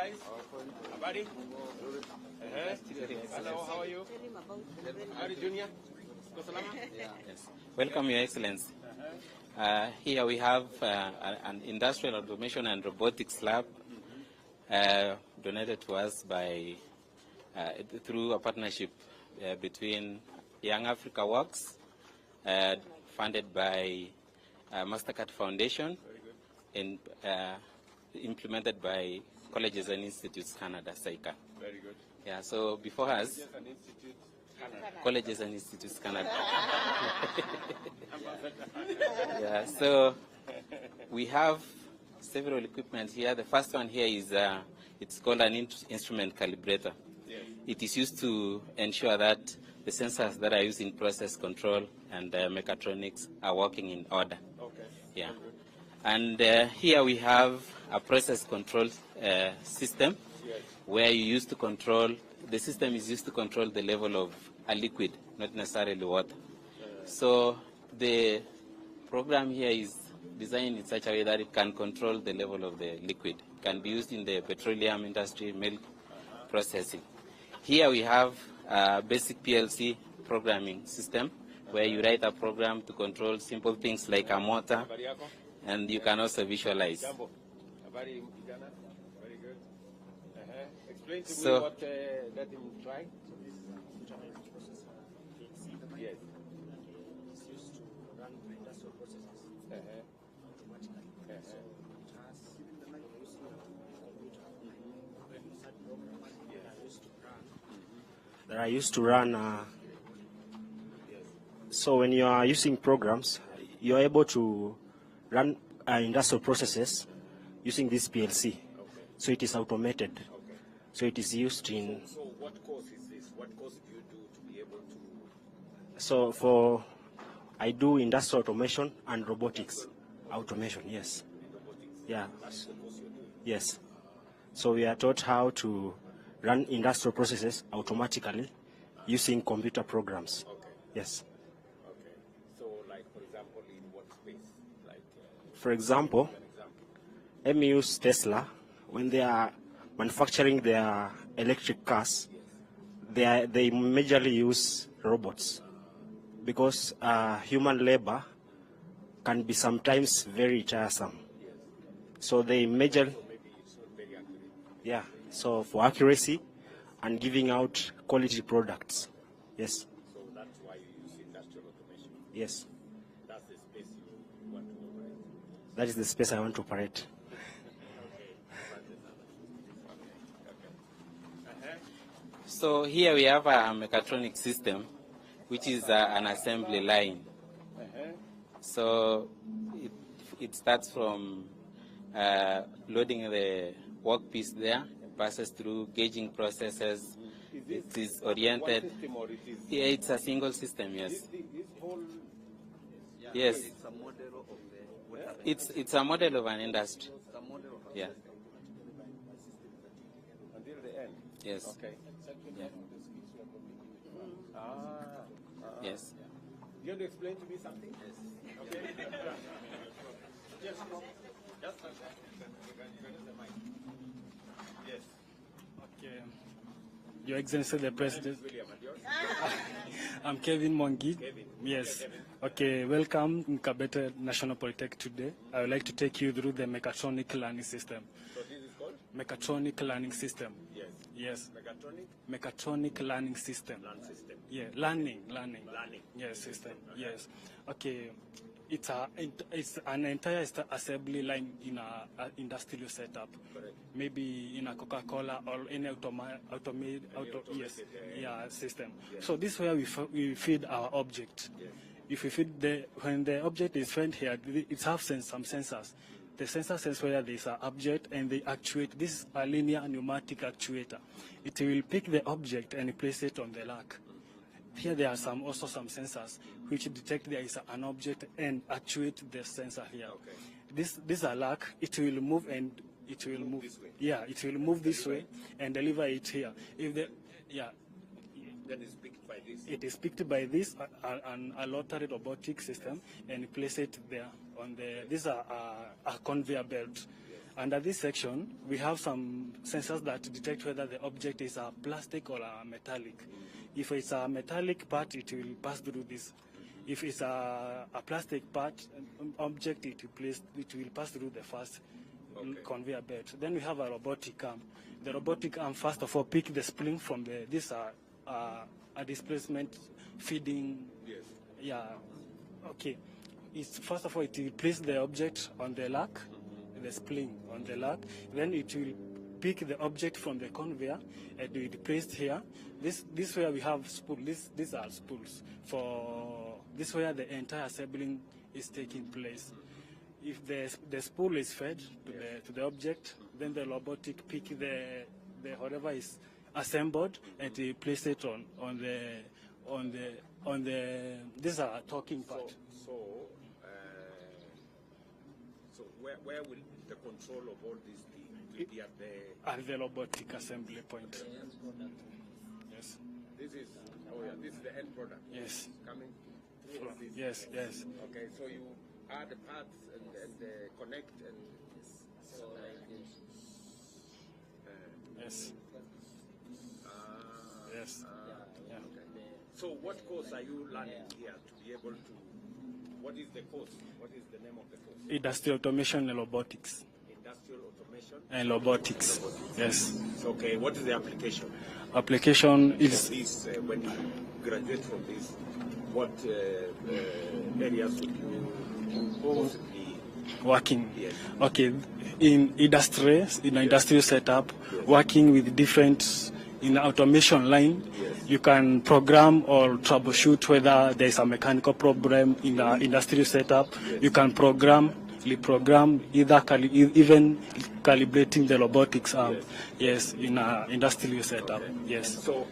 guys. Habari? Hello, how are you? How are you, Junior? Yes. Welcome, Your Excellency. Here we have an industrial automation and robotics lab donated to us by through a partnership between Young Africa Works, funded by Mastercard Foundation, and implemented by Colleges and Institutes Canada, SAICA. Very good. Yeah, so before us, Colleges and Institutes Canada. Yeah, so we have several equipment here. The first one here is it's called an instrument calibrator. Yes. It is used to ensure that the sensors that are used in process control and mechatronics are working in order. Okay. Yeah. And here we have a process control system. Yes. Where you used to control, the system is used to control the level of a liquid, not necessarily water. So the program here is designed in such a way that it can control the level of the liquid. It can be used in the petroleum industry, milk processing. Here we have a basic PLC programming system where you write a program to control simple things like a motor, and you can also visualize. Very good. Explain to So, me what let him try. Yes. It's used to run industrial processes automatically. So it has using a computer inside programs that are used to run. So when you are using programs, you are able to run industrial processes using this PLC. Okay. So it is automated. Okay. So it is used in. So what course is this? What course do you do to be able to? So I do industrial automation and robotics. Automation, yes. In robotics? Yeah. That's the course you're doing? Yes. So we are taught how to run industrial processes automatically using computer programs. Okay. Yes. Okay. So, like, for example, in what space? Like, For example, let me use Tesla. When they are manufacturing their electric cars, they majorly use robots because human labor can be sometimes very tiresome. So they major, yeah. So for accuracy and giving out quality products, yes. so that's why you use industrial automation. Yes, That's the space you want to operate. that is the space I want to operate. So here we have a mechatronic system, which is an assembly line. So it starts from loading the workpiece there, passes through gauging processes. It is oriented. One system, or it is Yeah, it's a single system, yes. this whole. Yes. It's a model of the It's a model of an industry. Yeah. Until the end. Yes. Okay. Yeah. Yes. You want to explain to me something? Yes. Okay. Just yes. Okay. Your Excellency the President. William, and yours? I'm Kevin Mwangi. Kevin. Yes. Kevin. Okay, welcome in Kabete National Polytechnic today. I would like to take you through the mechatronic learning system. So this is called? Mechatronic learning system. Yes. Yes. Mechatronic Mechatronic learning system. learn system. Yeah, learning. Learning. Yes, system. Yes. Okay. It's an entire assembly line in a industrial setup. Correct. Maybe in a Coca-Cola or any system. Yes. So this is where we feed our object. Yes. If we feed when the object is fed here, it has some sensors. The sensor sense whether there is an object and they actuate. This is a linear pneumatic actuator. It will pick the object and place it on the rack. Here there are also some sensors which detect there is an object and actuate the sensor here. Okay. This is a rack. It will move and it will move. This way. Yeah, it will move this way and deliver it here. If the Then it's picked by this. it is picked by this a rotary robotic system and place it there on the. These are a conveyor belt. Under this section, we have some sensors that detect whether the object is a plastic or a metallic. If it's a metallic part, it will pass through this. If it's a plastic part object, it will pass through the first conveyor belt. Then we have a robotic arm. The robotic arm, first of all, pick the spring from this a displacement feeding. Yes. Yeah. Okay. First of all, it will place the object on the luck, the spring on the luck. Then it will pick the object from the conveyor and it will be placed here. This where we have spools. These are spools for this where the entire assembling is taking place. If the spool is fed to the object, then the robotic pick the whatever is assembled and they place it on the these are talking part. So where will the control of all these be? Will be at the robotic assembly point. Yes. This is the end product. Yes. Coming. Yes. Okay, so you add the parts and connect and. Yes. Yes. Okay. So what course are you learning here to be able to? What is the course? What is the name of the course? Industrial automation and robotics. Industrial automation and robotics. Yes. Okay. What is the application? Application is This, when you graduate from this, what areas would you possibly working. Yes. Okay, in industrial setup, working with different in automation line. Yes. You can program or troubleshoot whether there is a mechanical problem in the industrial setup. Yes. You can reprogram, even calibrating the robotics arm. Yes, in an industrial setup. Okay. Yes. And so,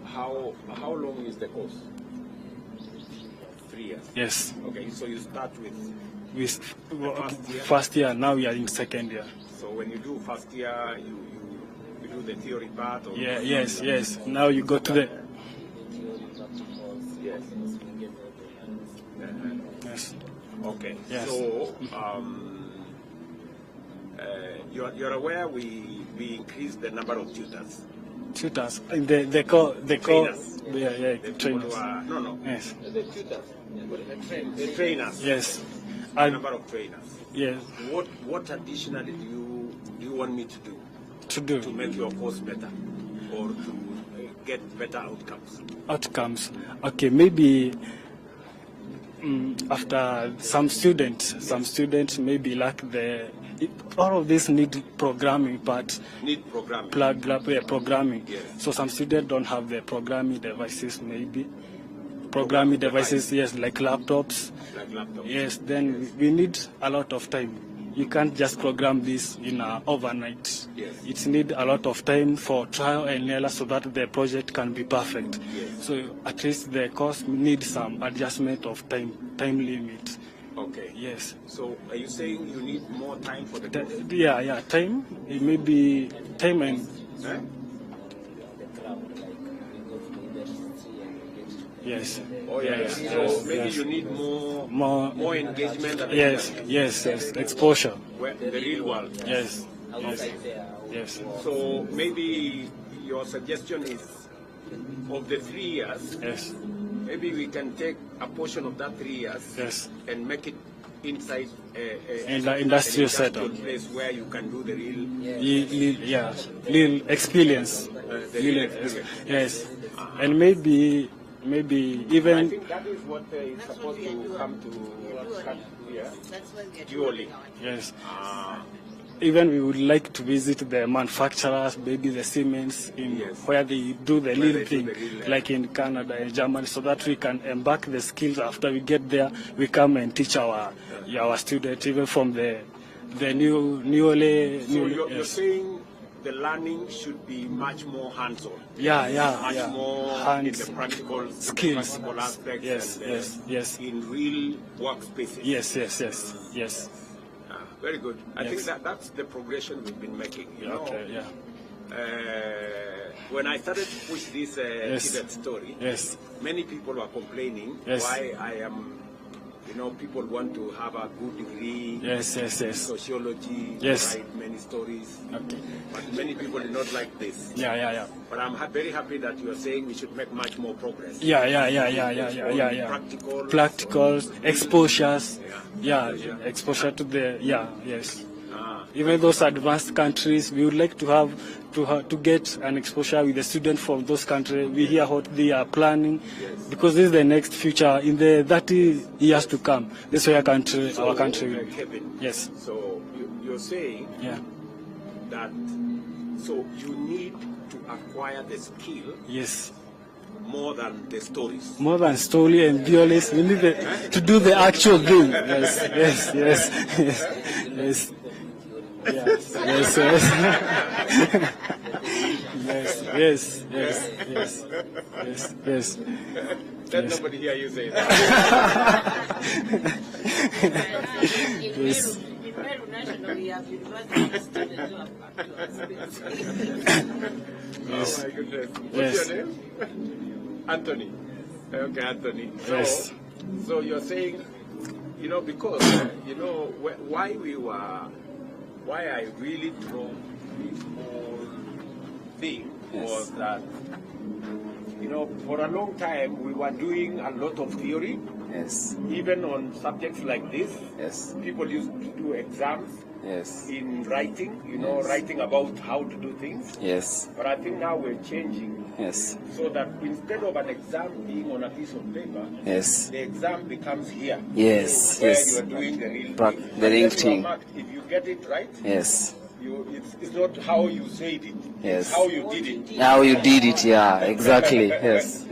how long is the course? 3 years. Yes. Okay, so you start with. First year. Now we are in second year. So when you do first year, you do the theory part. Or Yes. Now you go to the. Yes. Yes. Okay. Yes. So you're aware we increased the number of tutors. Tutors. They call Trainers. The trainers. No. Yes. The tutors. The trainers. Yes. The number of trainers. Yes. What additionally do you want me to do? To do. To make your course better, or to get better outcomes? Outcomes. Okay, maybe after some students maybe lack all of this need programming part. Need programming. Programming. Yes. So some students don't have the programming devices maybe. Programming devices, yes, like laptops. Like laptops. Yes, then we need a lot of time. You can't just program this in overnight. Yes. It needs a lot of time for trial and error so that the project can be perfect. Yes. So at least the course needs some adjustment of time limit. Okay. Yes. So are you saying you need more time for the course? Yeah, time. It may be time and. Eh? Yes. Oh yeah. Yes. So maybe yes. you need more engagement. At the Yes. Exposure. the real world. Yes. So maybe your suggestion is, of the 3 years, Yes. maybe we can take a portion of that 3 years Yes. and make it inside In the industrial an setup. place where you can do the real Little experience. the real experience. Yes. And maybe I even think that is what is supposed to come to here. That's why we are Dually. yes. Even we would like to visit the manufacturers, maybe the Siemens, where they do the little thing, like in Canada and Germany, so that we can embark the skills. After we get there, we come and teach our students, even from the newly. So you're saying the learning should be much more hands-on. Much more in the practical skills. practical aspects. Yes. In real workspaces. Yes. Very good. I Yes. think that's the progression we've been making. You know, Okay. Yeah. when I started to push this Yes. TVET story, Yes. many people were complaining Yes. why I am You know, people want to have a good degree. Yes. Sociology. Yes. Write many stories. Okay. But many people do not like this. Yeah. But I'm very happy that you are saying we should make much more progress. Yeah. Practicals, exposures. Yeah, exposure to the yes. Even those advanced countries, we would like to have to get an exposure with the students from those countries. We hear what they are planning, because this is the next future in the 30 years to come. This is where our country will. Kevin, Yes. So you're saying that so you need to acquire the skill. Yes. More than the stories. More than story and violence, we need to do the actual thing. Yes. Yes. Let nobody hear you say that. Yes. In Meru National, we have university students who Oh my goodness. What's your name? Anthony. Okay, Anthony. So you're saying, you know, because, you know, why I really drove this whole thing was that, you know, for a long time we were doing a lot of theory. Yes. Even on subjects like this, people used to do exams in writing, you know, writing about how to do things. Yes. But I think now we're changing. Yes. So that instead of an exam being on a piece of paper, the exam becomes here. Yes. Where you are doing the real thing. The real thing. If you get it right, yes. It's not how you said it. It's how you did it. How you did it, yeah, exactly. Yes.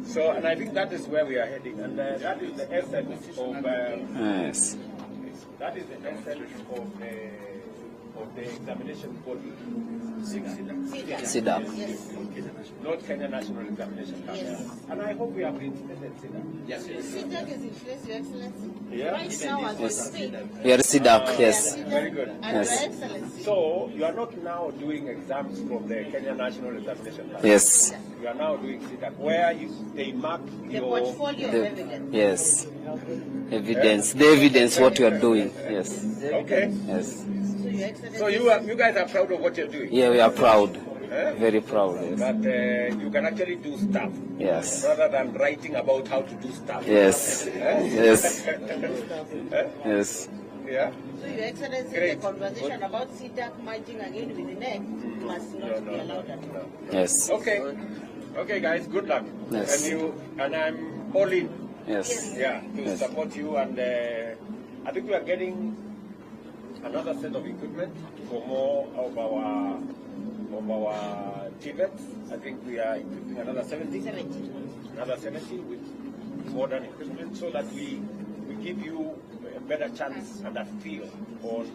So, and I think that is where we are heading, and that is the essence of. Yes. That is the essence of the examination body. SIDA. Not Kenya National Examination Council. And I hope we have reinstated SIDA. Yes. SIDA is in place, Your Excellency. Yeah. Right now, as we speak. We are SIDA, yes. Very good. And Your Excellency. So you are not now doing exams from the Kenya National Examination Council. Yes. You are now doing SIDA, where they mark the portfolio of evidence. Yes. Evidence. The evidence what you are doing. Yes. Okay. Yes. So you guys are proud of what you're doing? Yeah, we are proud. Very proud. Yes. That you can actually do stuff. Yes. Rather than writing about how to do stuff. Yes. Yes. Yes. So Yeah. Your Excellency, the conversation about SIDA merging again with the NEC must not be allowed at all. Yes. Okay. Okay, guys. Good luck. Yes. And I'm all in. Yes. Yeah, to support you, and I think we are getting another set of equipment for more of our TVETs. I think we are equipping another 70 with modern equipment, so that we give you a better chance and a feel on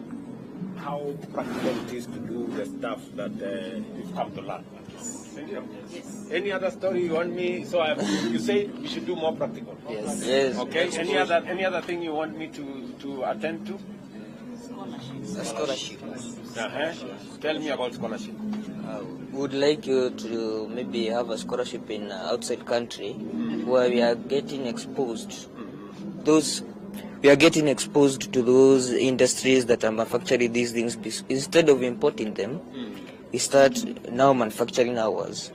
how practical it is to do the stuff that you've come to learn. Yes. Any other story you want me? So you say we should do more practical. Yes. Yes. Okay. Any other thing you want me to attend to? Scholarship. Tell me about scholarship. Would like you to maybe have a scholarship in outside country where we are getting exposed. We are getting exposed to those industries that are manufacturing these things. Instead of importing them, we start now manufacturing ours.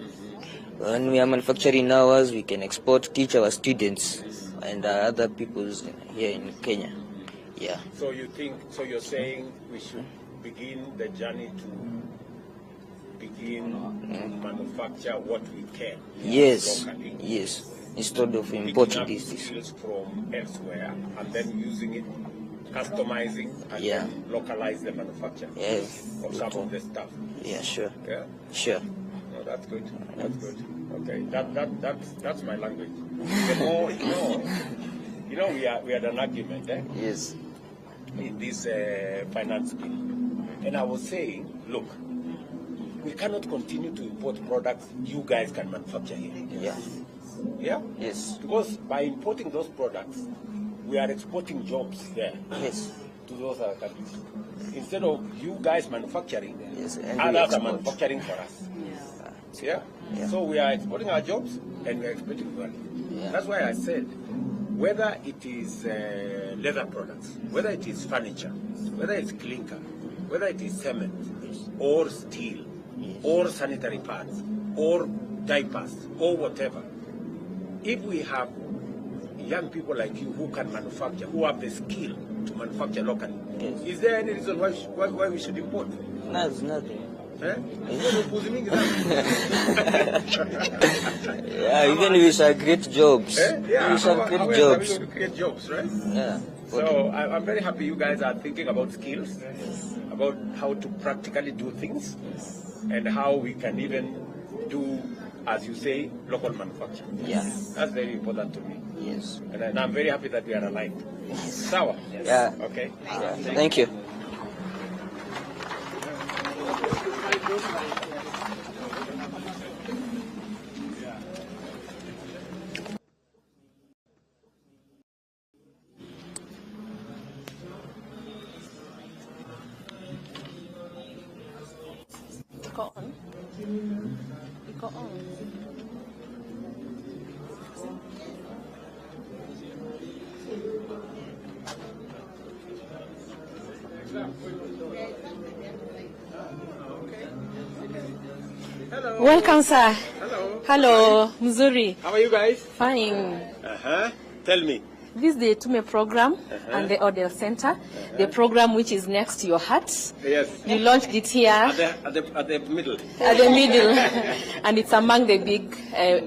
When we are manufacturing ours, we can export, teach our students and other peoples here in Kenya. Yeah. So you're saying we should begin the journey to manufacture what we can. Yes. Locally. Yes. Instead of importing these skills from elsewhere and then using it, customizing and then localize the manufacture of some of the stuff. Yeah, sure. Yeah. Sure. No, that's good. That's good. Okay. That's my language. The more you know, we had an argument, Yes. in this finance bill, and I was saying, look, we cannot continue to import products you guys can manufacture here. Yeah. Yeah? Yes. Because by importing those products, we are exporting jobs there Yes. to those other countries. Instead of you guys manufacturing, Yes. And others are manufacturing for us. Yeah. Yeah? So we are exporting our jobs and we are exporting value. Yeah. That's why I said whether it is leather products, whether it is furniture, whether it's clinker, whether it is cement, or steel, or sanitary pads, or diapers, or whatever. If we have young people like you who can manufacture, who have the skill to manufacture locally, is there any reason why we should import? No, there's nothing. Eh? Yeah, even we shall create jobs. Yeah, we shall create jobs. To create jobs, right? Yeah. So I'm very happy you guys are thinking about skills, about how to practically do things, and how we can even do, as you say, local manufacturing. Yeah. That's very important to me. Yes. And I'm very happy that we are aligned. Sawa? Yeah. Okay. Yeah. Thank you. Iko on. Iko on. Hello. Welcome, sir. Hello. Hello, Mzuri. How are you guys? Fine. Tell me. This is the Tume program and the Odell Center, the program which is next to your heart. Yes. You launched it here At the middle. at the middle, and it's among the big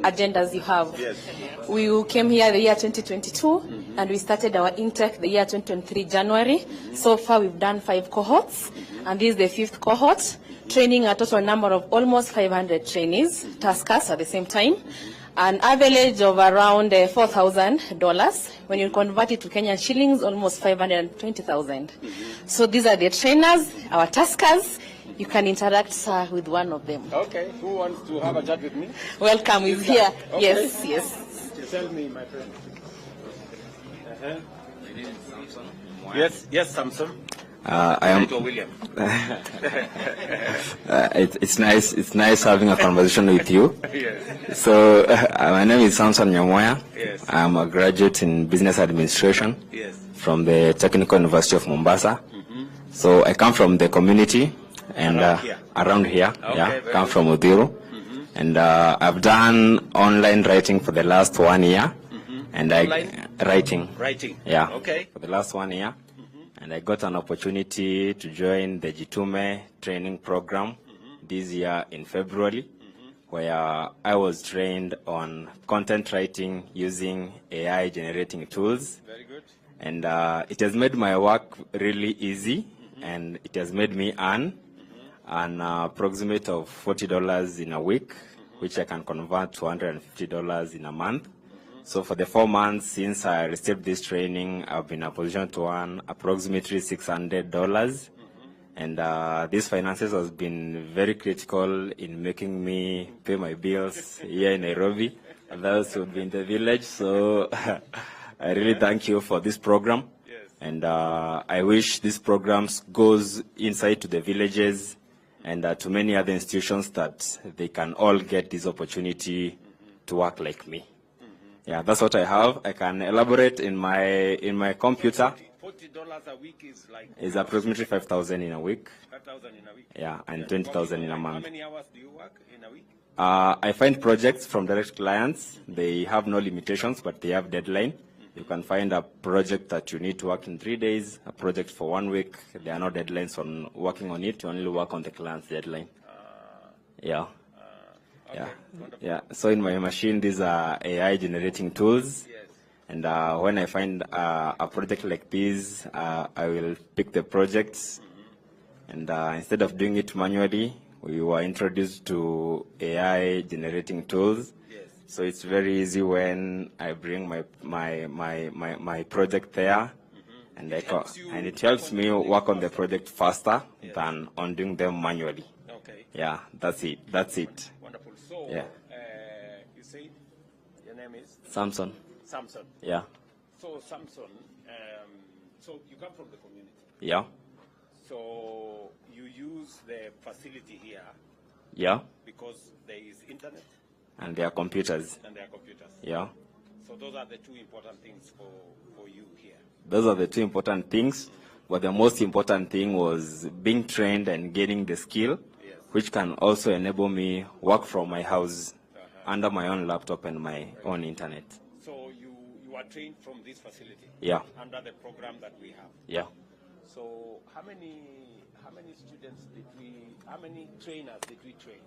agendas you have. Yes. We came here the year 2022, and we started our intake the year 2023 January. So far, we've done 5 cohorts, and this is the 5th cohort, training a total number of almost 500 trainees, taskers at the same time. An average of around $4,000. When you convert it to Kenyan shillings, almost 520,000. So these are the trainers, our taskers. You can interact with one of them. Okay. Who wants to have a chat with me? Welcome, is here. Okay. Yes, yes. Tell me, my friend. Yes, Samson. I am. William. It's nice having a conversation with you. Yes. So my name is Samson Nyamoya. Yes. I'm a graduate in business administration. Yes. From the Technical University of Mombasa. So I come from the community and around here. Okay, Yeah, very come good. from Udhiru. And I've done online writing for the last 1 year. And Online? writing. Yeah. Okay. For the last 1 year. And I got an opportunity to join the Jitume training program this year in February, where I was trained on content writing using AI generating tools. Very good. And it has made my work really easy, and it has made me earn an approximate of $40 in a week, which I can convert to $150 in a month. So for the 4 months since I received this training, I've been in a position to earn approximately $600. And these finances has been very critical in making me pay my bills here in Nairobi. Others would be in the village. So I really thank you for this program. And I wish this program goes inside to the villages and to many other institutions that they can all get this opportunity to work like me. Yeah, that's what I have. I can elaborate in my computer. $40 a week is like. Is approximately 5,000 in a week. 5,000 in a week. Yeah, and 20,000 in a month. How many hours do you work in a week? I find projects from direct clients. They have no limitations, but they have deadline. You can find a project that you need to work in 3 days, a project for 1 week. There are no deadlines on working on it. You only work on the client's deadline. Yeah. Okay, Yeah. So in my machine, these are AI generating tools. Yes. And when I find a project like this, I will pick the projects. And instead of doing it manually, we were introduced to AI generating tools. Yes. So it's very easy when I bring my project there, and it helps me work on the project faster than on doing them manually. Okay. Yeah, that's it. Wonderful. So, Yeah. You said your name is Samson. Samson. Yeah. So, Samson, so you come from the community. Yeah. So you use the facility here Yeah. because there is internet And their computers. and there are computers. Yeah. So those are the two important things for you here. Those are the two important things, but the most important thing was being trained and getting the skill, Yes. which can also enable me work from my house under my own laptop and my own internet. So you are trained from this facility? Yeah. Under the program that we have? Yeah. So how many students how many trainers did we train?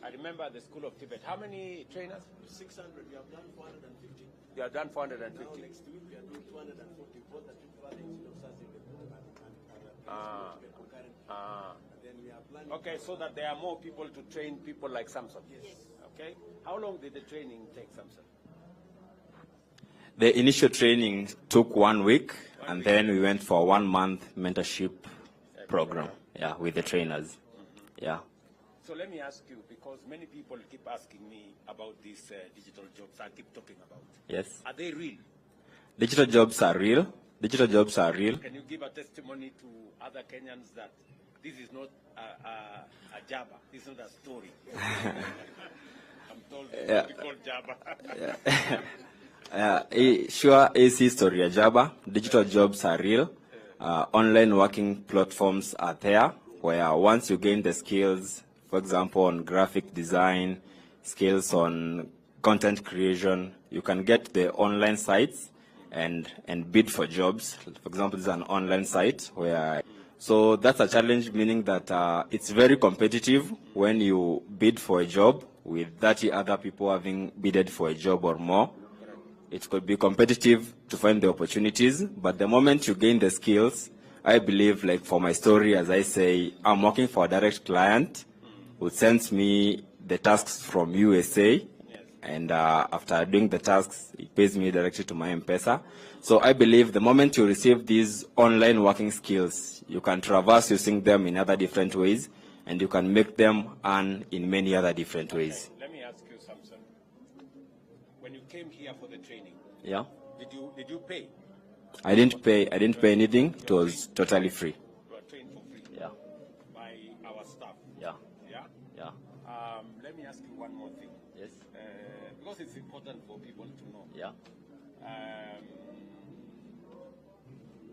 I remember at the School of TVET. How many trainers? 600. We have done 450. You have done 450. Now next week we are doing 240. Both the further officers in the group and then we are planning. Okay, so that there are more people to train people like Samson. Yes. Okay. How long did the training take, Samson? The initial training took 1 week, and then we went for a 1 month mentorship program. Yeah, with the trainers. Yeah. So let me ask you, because many people keep asking me about these digital jobs I keep talking about. Yes. Are they real? Digital jobs are real. Digital jobs are real. Can you give a testimony to other Kenyans that this is not a Jabba, this is not a story? I'm told it's called Jabba. Sure, is history a Jabba. Digital jobs are real. Online working platforms are there, where once you gain the skills, for example, on graphic design, skills on content creation, you can get the online sites and bid for jobs. For example, this is an online site where, so that's a challenge, meaning that it's very competitive when you bid for a job with 30 other people having bidded for a job or more. It could be competitive to find the opportunities, but the moment you gain the skills, I believe, like for my story, as I say, I'm working for a direct client who sends me the tasks from USA, and after doing the tasks, it pays me directly to my M-Pesa. So I believe the moment you receive these online working skills, you can traverse using them in other different ways, and you can make them earn in many other different ways. Okay. Let me ask you, Samson. When you came here for the training, Yeah. Did you pay? I didn't pay anything. It was totally free. You were trained for free. Yeah. By our staff. Yeah. Yeah. Yeah. Let me ask you one more thing. Yes. Because it's important for people to know. Yeah.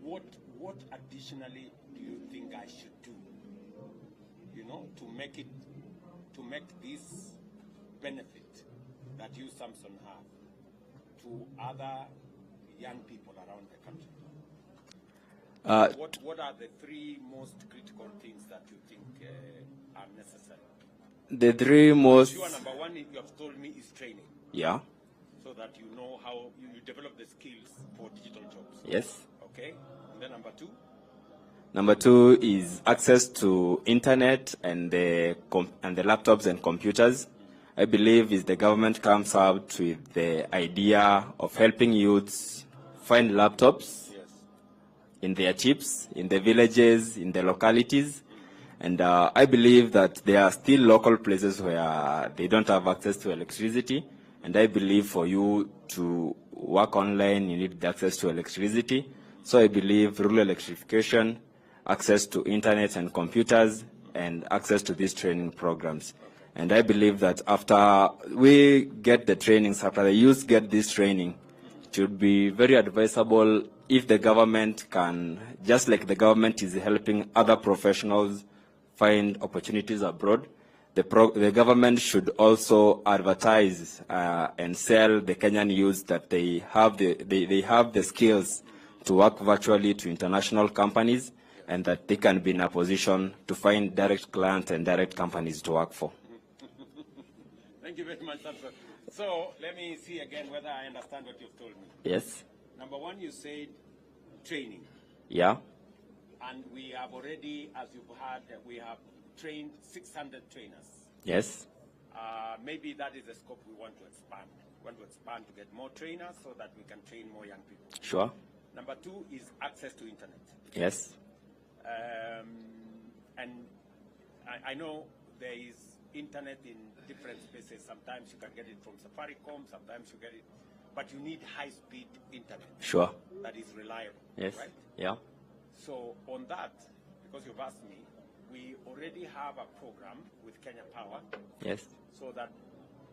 What additionally do you think I should do? You know, to make this benefit that you, Samson, have to other young people around the country? What are the three most critical things that you think are necessary? The three most. Sure, number one, you have told me, is training. Yeah. So that you know how you develop the skills for digital jobs. Yes. Okay. And then number two? Number two is access to internet and the laptops and computers. I believe if the government comes out with the idea of helping youths find laptops in their chips, in the villages, in the localities, and I believe that there are still local places where they don't have access to electricity, and I believe for you to work online, you need access to electricity. So I believe rural electrification, access to internet and computers, and access to these training programs. And I believe that after we get the trainings, after the youth get this training, it would be very advisable if the government can, just like the government is helping other professionals find opportunities abroad, the government should also advertise and sell the Kenyan youth that they have the skills to work virtually to international companies, and that they can be in a position to find direct clients and direct companies to work for. Thank you very much, Samson. So let me see again whether I understand what you've told me. Yes. Number one, you said training. Yeah. And we have already, as you've heard, we have trained 600 trainers. Yes. Maybe that is the scope we want to expand. We want to expand to get more trainers so that we can train more young people. Sure. Number two is access to internet. Yes. And I know there is internet in different spaces. Sometimes you can get it from Safaricom, sometimes you get it, but you need high-speed internet. Sure. That is reliable. Yes. Right? Yeah. So on that, because you've asked me, we already have a program with Kenya Power. Yes. So that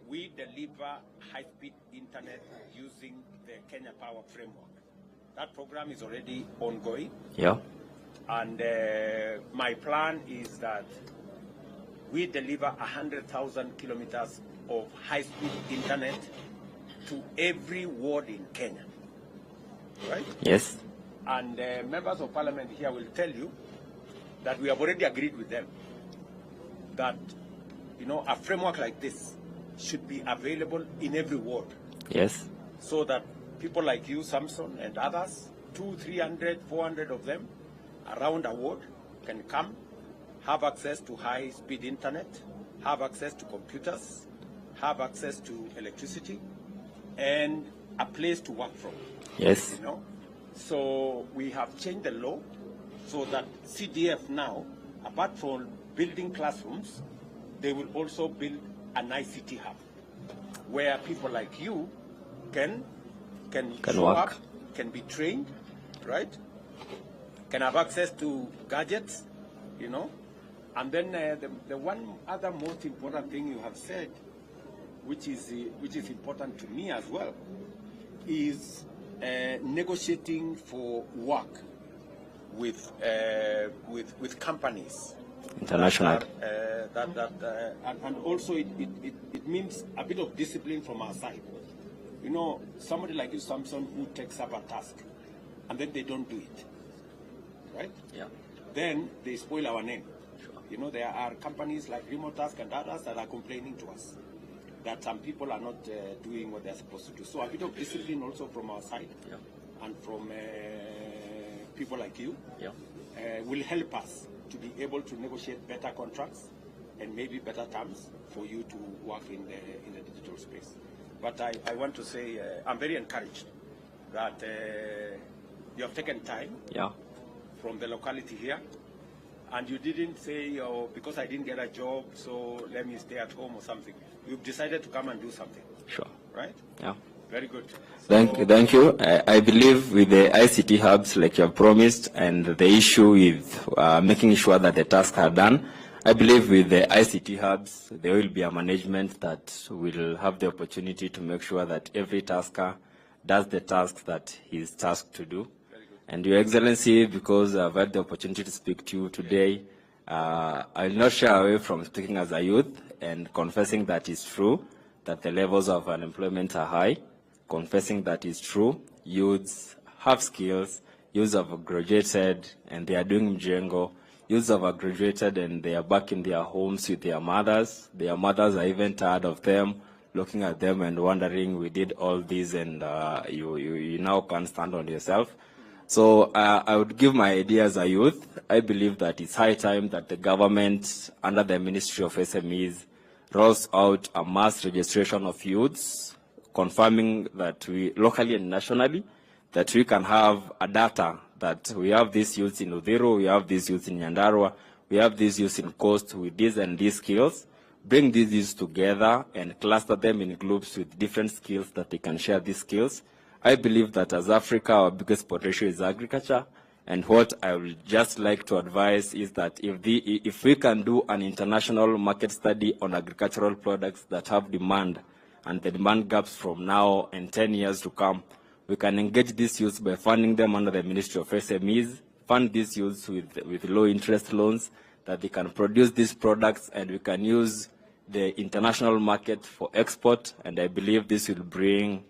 we deliver high-speed internet using the Kenya Power Framework. That program is already ongoing. Yeah. And my plan is that we deliver 100,000 kilometers of high-speed internet to every ward in Kenya. Right? Yes. And members of parliament here will tell you that we have already agreed with them that, you know, a framework like this should be available in every ward. Yes. So that people like you, Samson, and others, 200, 300, 400 of them around a ward can come, have access to high-speed internet, have access to computers, have access to electricity, and a place to work from. Yes. You know? So we have changed the law so that CDF now, apart from building classrooms, they will also build an ICT hub where people like you can show work. up, can be trained, right? Can have access to gadgets, you know. And then the one other most important thing you have said, which is important to me as well, is negotiating for work with companies. International. And also it means a bit of discipline from our side. You know, somebody like you, Samson, who takes up a task and then they don't do it, right? Yeah. Then they spoil our name. Sure. You know, there are companies like Remote Task and others that are complaining to us that some people are not doing what they're supposed to do. So a bit of discipline also from our side, Yeah. and from people like you, Yeah. will help us to be able to negotiate better contracts and maybe better terms for you to work in the digital space. But I want to say I'm very encouraged that you have taken time Yeah. from the locality here, and you didn't say, oh, because I didn't get a job, so let me stay at home or something. You've decided to come and do something, Sure. right? Yeah. Very good. Thank you. I believe with the ICT hubs, like you have promised, and the issue with making sure that the tasks are done, I believe with the ICT hubs, there will be a management that will have the opportunity to make sure that every tasker does the tasks that he is tasked to do. And Your Excellency, because I've had the opportunity to speak to you today, I'll not shy away from speaking as a youth and confessing that it's true that the levels of unemployment are high, confessing that it's true, youths have skills, youths have graduated and they are doing mjengo, youths have graduated and they are back in their homes with their mothers are even tired of them, looking at them and wondering, we did all this and you now can't stand on yourself. So I would give my idea as a youth. I believe that it's high time that the government, under the Ministry of SMEs, rolls out a mass registration of youths, confirming that we, locally and nationally, that we can have a data that we have these youths in Udhiru, we have these youths in Nyandarua, we have these youths in Coast with these and these skills, bring these youths together and cluster them in groups with different skills that they can share these skills. I believe that as Africa, our biggest potential is agriculture, and what I would just like to advise is that if we can do an international market study on agricultural products that have demand, and the demand gaps from now and 10 years to come, we can engage these youths by funding them under the Ministry of SMEs, fund these youths with low interest loans, that they can produce these products, and we can use the international market for export, and I believe this will bring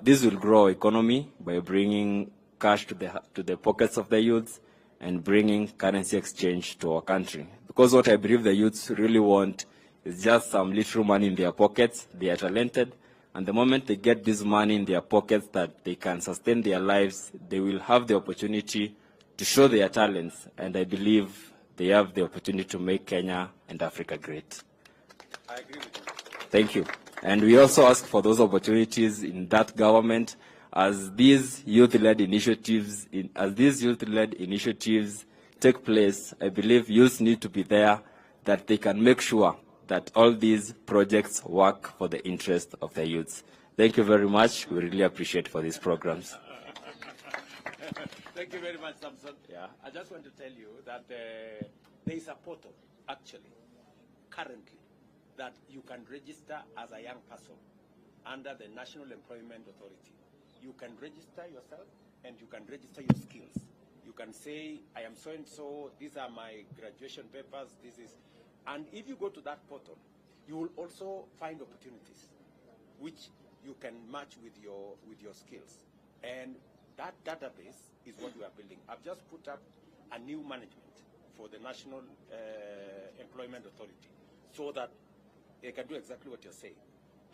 this will grow our economy by bringing cash to the pockets of the youths and bringing currency exchange to our country. Because what I believe the youths really want is just some little money in their pockets. They are talented, and the moment they get this money in their pockets that they can sustain their lives, they will have the opportunity to show their talents, and I believe they have the opportunity to make Kenya and Africa great. I agree with you. Thank you. And we also ask for those opportunities in that government as these youth-led initiatives, take place. I believe youths need to be there, that they can make sure that all these projects work for the interest of the youths. Thank you very much. We really appreciate for these programs. Thank you very much, Samson. Yeah. I just want to tell you that there is a portal, actually, currently, that you can register as a young person under the National Employment Authority. You can register yourself and you can register your skills. You can say, I am so-and-so, these are my graduation papers, and if you go to that portal, you will also find opportunities which you can match with your skills. And that database is what we are building. I've just put up a new management for the National Employment Authority so that they can do exactly what you're saying.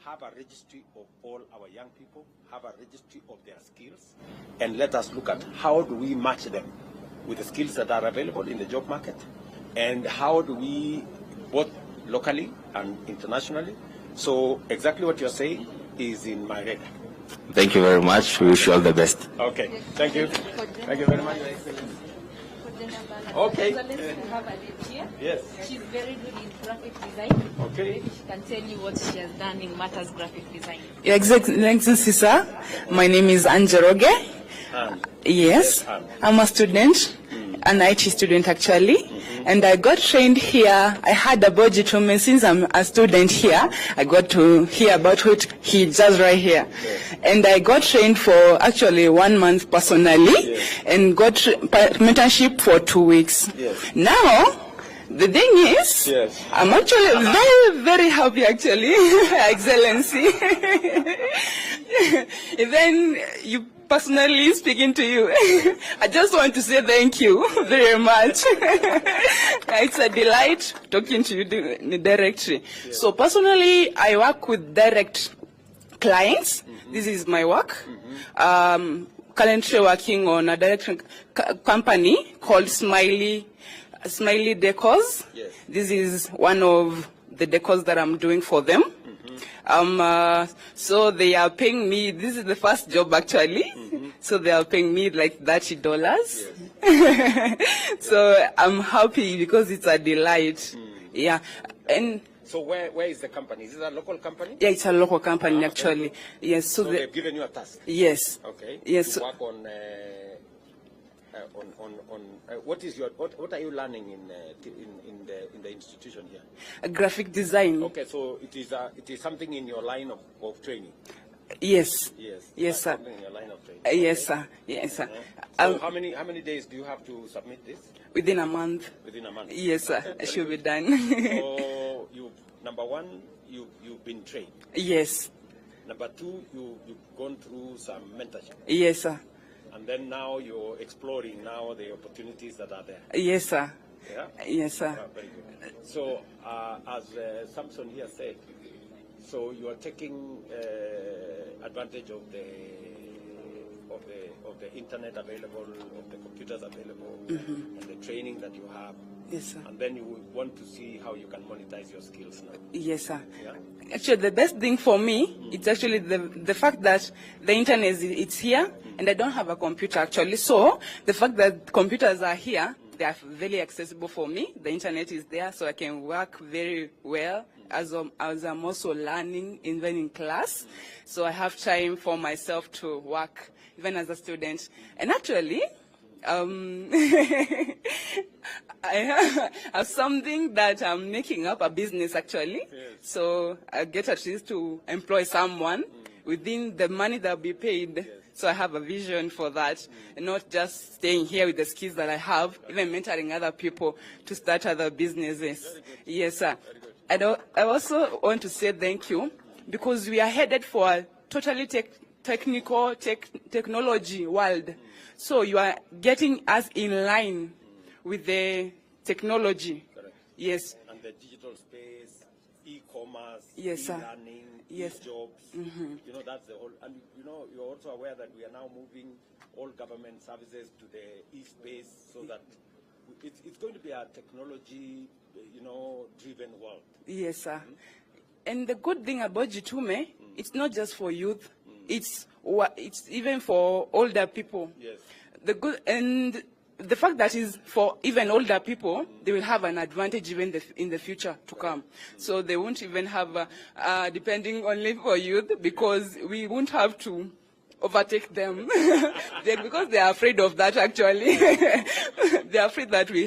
Have a registry of all our young people, have a registry of their skills, and let us look at how do we match them with the skills that are available in the job market, and how do we, both locally and internationally. So exactly what you're saying is in my radar. Thank you very much. We wish you all the best. Okay, thank you. Thank you very much. Okay. We have a lady here. Yes. She's very good in graphic design. Okay. Maybe she can tell you what she has done in matters graphic design. Your Excellency, sir, my name is Anjeroge. Yes, I'm a student, an IT student actually. And I got trained here. I had a budget from me since I'm a student here. I got to hear about what he does right here. Yes. And I got trained for actually 1 month personally, yes, and got mentorship for 2 weeks. Yes. Now, the thing is, yes, I'm actually very, very happy actually, Excellency. Even you personally speaking to you, I just want to say thank you very much. It's a delight talking to you directly. Yeah. So personally, I work with direct clients. This is my work. Currently working on a direct company called Smiley Decors. Yes. This is one of the decors that I'm doing for them. So they are paying me, this is the first job actually, so they are paying me like $30. Yes. So I'm happy because it's a delight. Yeah. And so where is the company? Is it a local company? Yeah, it's a local company actually. Okay. Yes. So they've given you a task? Yes. Okay. Yes. You work on what are you learning in the institution here? A graphic design. Okay, so it is something in your line of training. Yes. Yes. Yes, sir. Something in your line of training. Yes, sir. Yes, sir. So how many days do you have to submit this? Within a month. Within a month. Yes, sir. It should be done. So number one, you've been trained. Yes. Number two, you've gone through some mentorship. Yes, sir. And then now you're exploring now the opportunities that are there. Yes, sir. Yeah? Yes, sir. Very good. So, as Samson here said, so you are taking advantage of the internet available, of the computers available, and the training that you have. Yes, sir. And then you would want to see how you can monetize your skills now. Yes, sir. Yeah? Actually, the best thing for me, it's actually the fact that the internet it's here, and I don't have a computer actually. So the fact that computers are here, they are very accessible for me. The internet is there, so I can work very well as I'm also learning, even in class. So I have time for myself to work, even as a student. And actually, I have something that I'm making up, a business actually. Yes. So I get at least to employ someone within the money that will be paid. Yes. So I have a vision for that, and not just staying here with the skills that I have, even mentoring other people to start other businesses. Yes, sir. I also want to say thank you, because we are headed for a totally technology world. So you are getting us in line with the technology. Correct. Yes. And the digital space, e-commerce, yes, e-learning, yes, jobs. You know, that's the whole. And you know, you're also aware that we are now moving all government services to the e-space, so that it's going to be a technology, driven world. Yes, sir. And the good thing about Jitume, it's not just for youth. It's even for older people. Yes. The fact that is for even older people, they will have an advantage even in the future to come. So they won't even have, depending only for youth, because we won't have to overtake them because they are afraid of that actually. they're afraid that we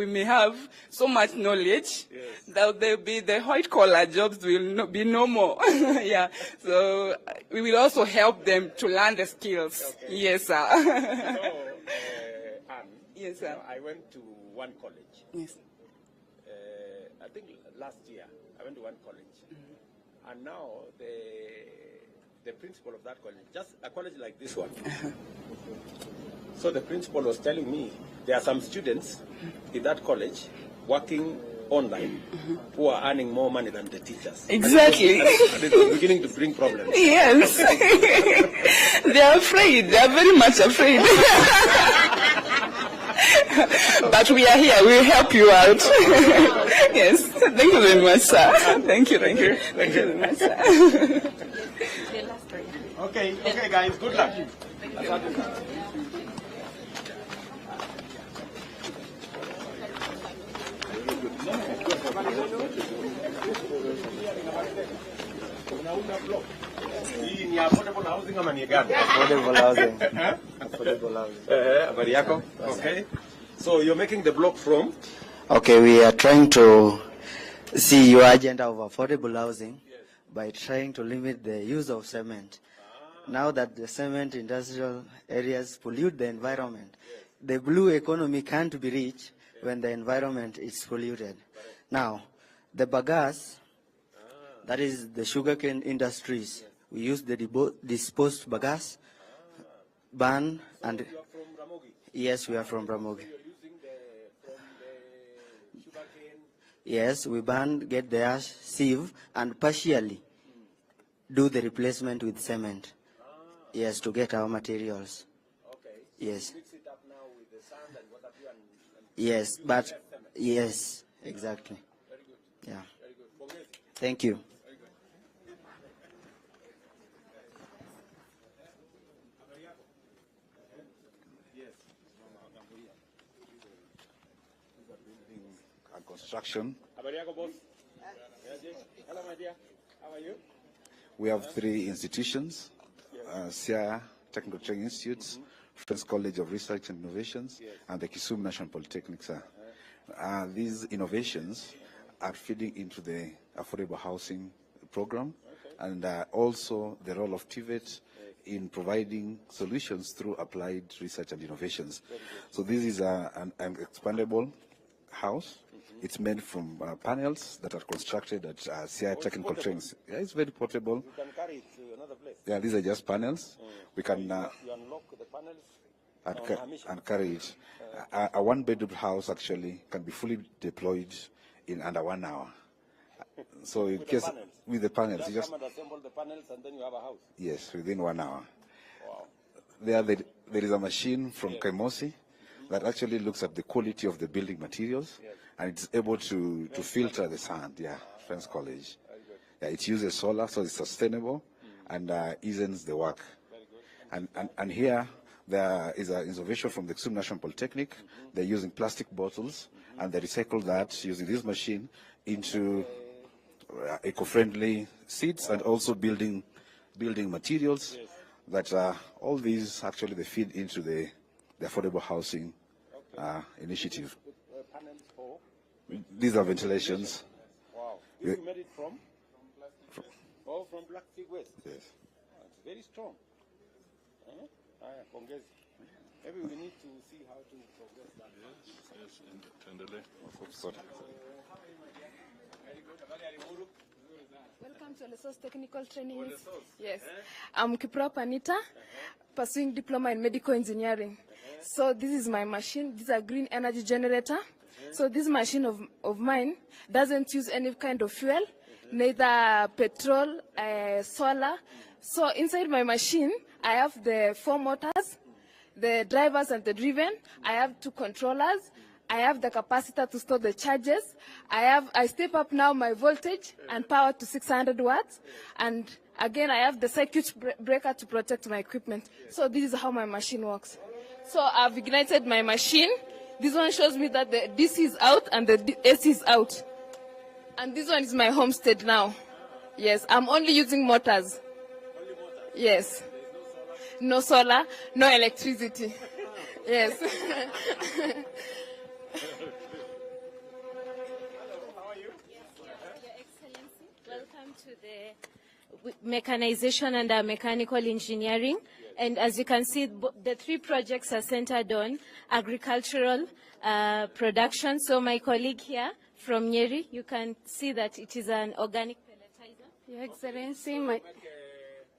may have so much knowledge that the white collar jobs will be no more. Yeah. So we will also help them to learn the skills. Okay. Yes, sir. Anne, yes, sir. I went to one college. Yes. I think last year I went to one college, and now the principal of that college, just a college like this one. So the principal was telling me there are some students in that college working online who are earning more money than the teachers. Exactly. And it was beginning to bring problems. Yes. They are afraid. They are very much afraid. But we are here. We will help you out. Yes. Thank you very much, sir. Thank you. Thank you. Thank you very much, sir. Okay, guys. Good luck. Affordable housing ama ni gani? Affordable housing. Affordable housing. Habari yako? Okay. So you're making the block from? Okay, we are trying to see your agenda of affordable housing by trying to limit the use of cement. Now that the cement industrial areas pollute the environment, the blue economy can't be reached when the environment is polluted. Now, the bagasse, that is the sugarcane industries, we use the disposed bagasse, burn, and You are from Ramogi? yes, we are from Ramogi. You're using from the sugarcane? Yes, we burn, get the ash, sieve, and partially do the replacement with cement. Yes, to get our materials. Okay. Yes. Mix it up now with the sand and what have you and Yes, but yes, exactly. very good. Yeah. Very good. Pongezi. Thank you. Very good. Yes. And construction. Habari yako, boss? Hello, my dear. How are you? We have 3 institutions, SIA Technical Training Institutes, Friends College of Research and Innovations, and the Kisumu National Polytechnic, sir. These innovations are feeding into the affordable housing program, and also the role of TVET in providing solutions through applied research and innovations. So this is an expandable house. It's made from panels that are constructed at CI Technical Training. Yeah, it's very portable. You can carry it to another place. Yeah, these are just panels. We can You unlock the panels and carry it. A one-bedroom house actually can be fully deployed in under 1 hour. So in case with the panels, you just come and assemble the panels and then you have a house. yes, within 1 hour. Wow. There is a machine from Kaimosi that actually looks at the quality of the building materials, and it's able to filter the sand. Yeah, Friends College. Yeah, it uses solar, so it's sustainable and eases the work. And here there is an innovation from the Kisumu National Polytechnic. They're using plastic bottles and they recycle that using this machine into eco-friendly seats and also building materials. That all these actually they feed into the affordable housing initiative. Panels for? These are ventilations. Wow. This you made it from? From plastic waste? Yes. Oh, it's very strong. Pongezi. Maybe we need to see how to progress that. Welcome to Lesos Technical Training. Yes. I'm Kiprop Anita, pursuing diploma in medical engineering. So this is my machine. This is a green energy generator. So this machine of mine doesn't use any kind of fuel, neither petrol, solar. So inside my machine, I have the 4 motors, the drivers and the driven. I have 2 controllers. I have the capacitor to store the charges. I step up now my voltage and power to 600 watts. And again, I have the circuit breaker to protect my equipment. So this is how my machine works. So I've ignited my machine. This one shows me that the DC is out and the AC is out. And this one is my homestead now. Yes, I'm only using motors. Yes. No solar, no electricity. Yes. Welcome to the mechanization and mechanical engineering. And as you can see, the 3 projects are centered on agricultural production. So my colleague here from Nyeri, you can see that it is an organic pelletizer. Your Excellency,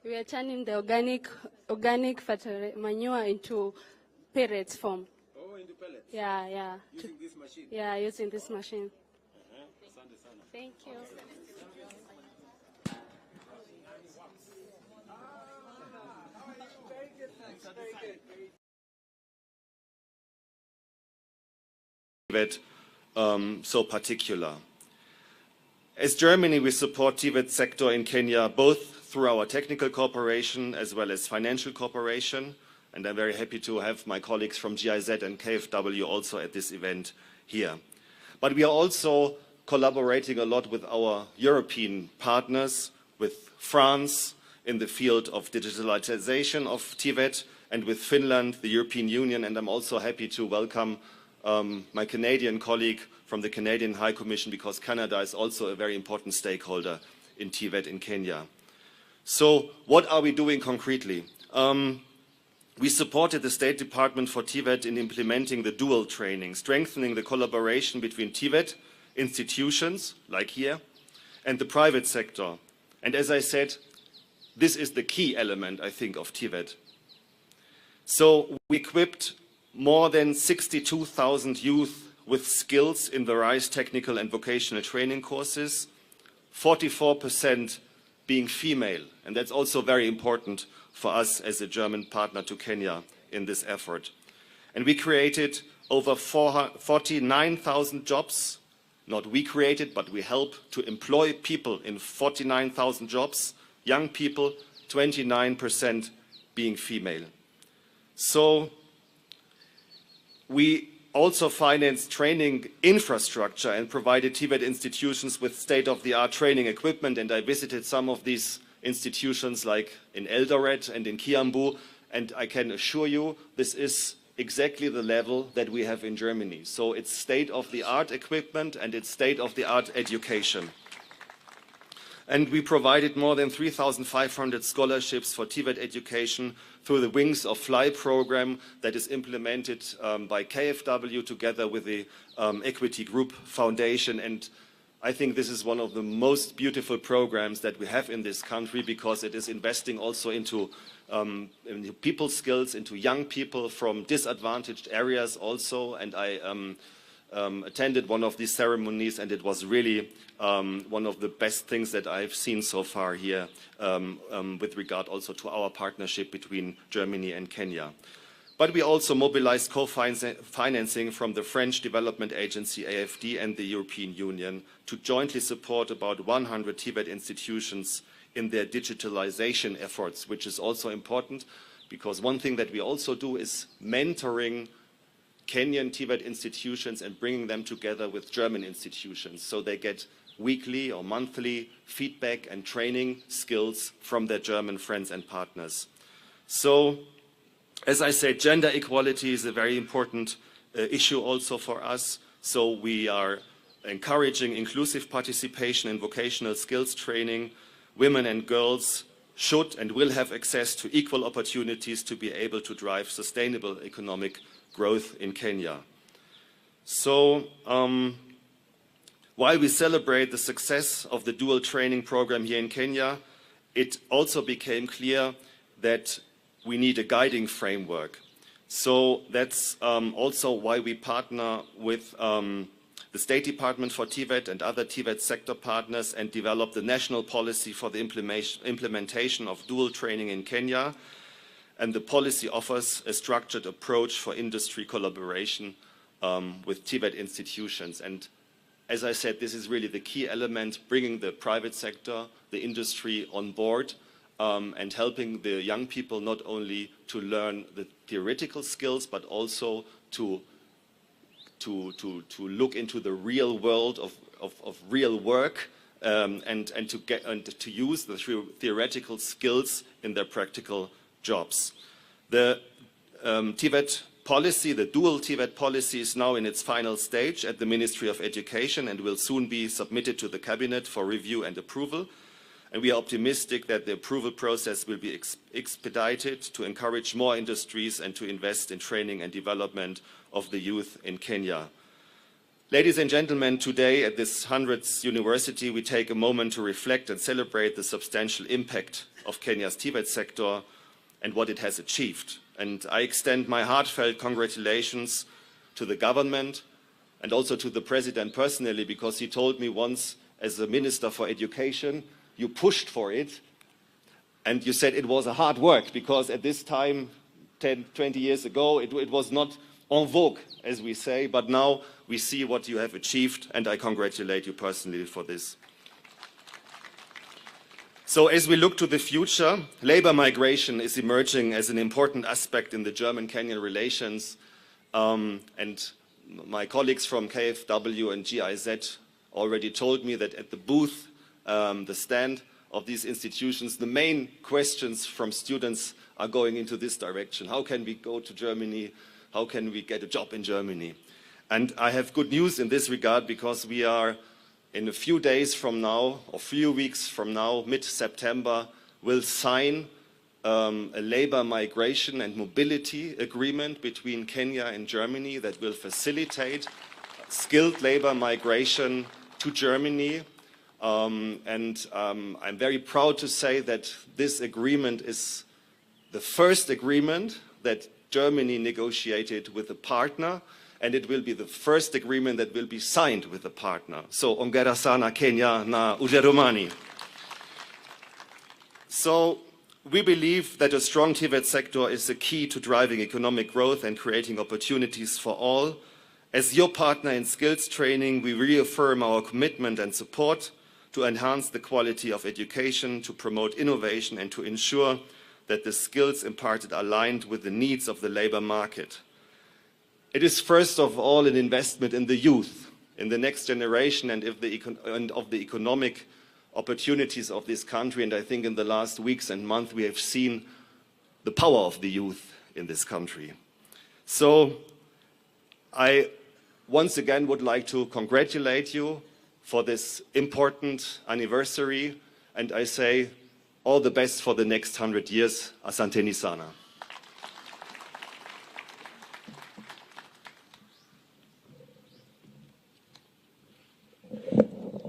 we are turning the organic manure into pellets form. Oh, into pellets? Yeah. Using this machine? Yeah, using this machine. Thank you. TVET so particular. As Germany, we support TVET sector in Kenya both through our technical cooperation as well as financial cooperation, and I'm very happy to have my colleagues from GIZ and KfW also at this event here. But we are also collaborating a lot with our European partners, with France in the field of digitalization of TVET, and with Finland, the European Union, and I'm also happy to welcome my Canadian colleague from the Canadian High Commission, because Canada is also a very important stakeholder in TVET in Kenya. So what are we doing concretely? We supported the State Department for TVET in implementing the dual training, strengthening the collaboration between TVET institutions, like here, and the private sector. And as I said, this is the key element, I think, of TVET. So we equipped more than 62,000 youth with skills in the RISE technical and vocational training courses, 44% being female. And that's also very important for us as a German partner to Kenya in this effort. And we created over 49,000 jobs. Not we created, but we help to employ people in 49,000 jobs, young people, 29% being female. So we also financed training infrastructure and provided TVET institutions with state-of-the-art training equipment, and I visited some of these institutions like in Eldoret and in Kiambu, and I can assure you this is exactly the level that we have in Germany. So it's state-of-the-art equipment and it's state-of-the-art education. And we provided more than 3,500 scholarships for TVET education through the Wings of Fly program that is implemented by KfW together with the Equity Group Foundation. And I think this is one of the most beautiful programs that we have in this country, because it is investing also into people's skills, into young people from disadvantaged areas also. And I attended one of these ceremonies, and it was really one of the best things that I've seen so far here with regard also to our partnership between Germany and Kenya. But we also mobilized co-financing from the French Development Agency, AFD, and the European Union to jointly support about 100 TVET institutions in their digitalization efforts, which is also important, because one thing that we also do is mentoring Kenyan TVET institutions and bringing them together with German institutions, so they get weekly or monthly feedback and training skills from their German friends and partners. So, as I said, gender equality is a very important issue also for us. So we are encouraging inclusive participation in vocational skills training. Women and girls should and will have access to equal opportunities to be able to drive sustainable economic growth in Kenya. So while we celebrate the success of the dual training program here in Kenya, it also became clear that we need a guiding framework. So that's also why we partner with the State Department for TVET and other TVET sector partners and develop the national policy for the implementation of dual training in Kenya. And the policy offers a structured approach for industry collaboration with TVET institutions. And as I said, this is really the key element, bringing the private sector, the industry on board, and helping the young people not only to learn the theoretical skills, but also to look into the real world of real work, and to use the theoretical skills in their practical jobs. The TVET policy, the dual TVET policy, is now in its final stage at the Ministry of Education and will soon be submitted to the Cabinet for review and approval. And we are optimistic that the approval process will be expedited to encourage more industries and to invest in training and development of the youth in Kenya. Ladies and gentlemen, today at this 100th university, we take a moment to reflect and celebrate the substantial impact of Kenya's TVET sector and what it has achieved. And I extend my heartfelt congratulations to the government and also to the president personally, because he told me once, as a Minister for Education, you pushed for it and you said it was a hard work, because at this time, 10, 20 years ago, it was not en vogue, as we say, but now we see what you have achieved, and I congratulate you personally for this. So as we look to the future, labor migration is emerging as an important aspect in the German-Kenyan relations, and my colleagues from KfW and GIZ already told me that at the booth, the stand of these institutions, the main questions from students are going into this direction. How can we go to Germany? How can we get a job in Germany? And I have good news in this regard, because we are in a few days from now, or few weeks from now, mid-September, will sign a labor migration and mobility agreement between Kenya and Germany that will facilitate skilled labor migration to Germany. I'm very proud to say that this agreement is the first agreement that Germany negotiated with a partner, and it will be the first agreement that will be signed with a partner. So, ongera sana Kenya na Ujerumani. So, we believe that a strong TVET sector is the key to driving economic growth and creating opportunities for all. As your partner in skills training, we reaffirm our commitment and support to enhance the quality of education, to promote innovation, and to ensure that the skills imparted are aligned with the needs of the labor market. It is first of all an investment in the youth, in the next generation, and of the economic opportunities of this country. And I think in the last weeks and months we have seen the power of the youth in this country. So I once again would like to congratulate you for this important anniversary, and I say all the best for the next 100 years. Asanteni sana.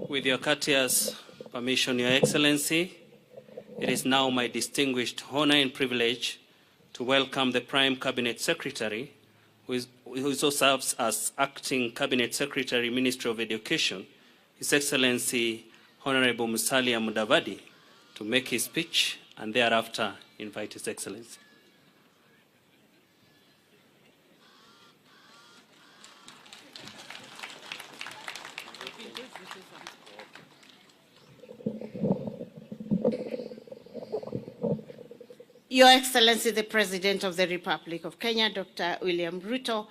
With your courteous permission, Your Excellency, it is now my distinguished honor and privilege to welcome the Prime Cabinet Secretary, who also serves as Acting Cabinet Secretary, Ministry of Education, His Excellency Honorable Musalia Mudavadi, to make his speech, and thereafter invite His Excellency. Your Excellency, the President of the Republic of Kenya, Dr. William Ruto,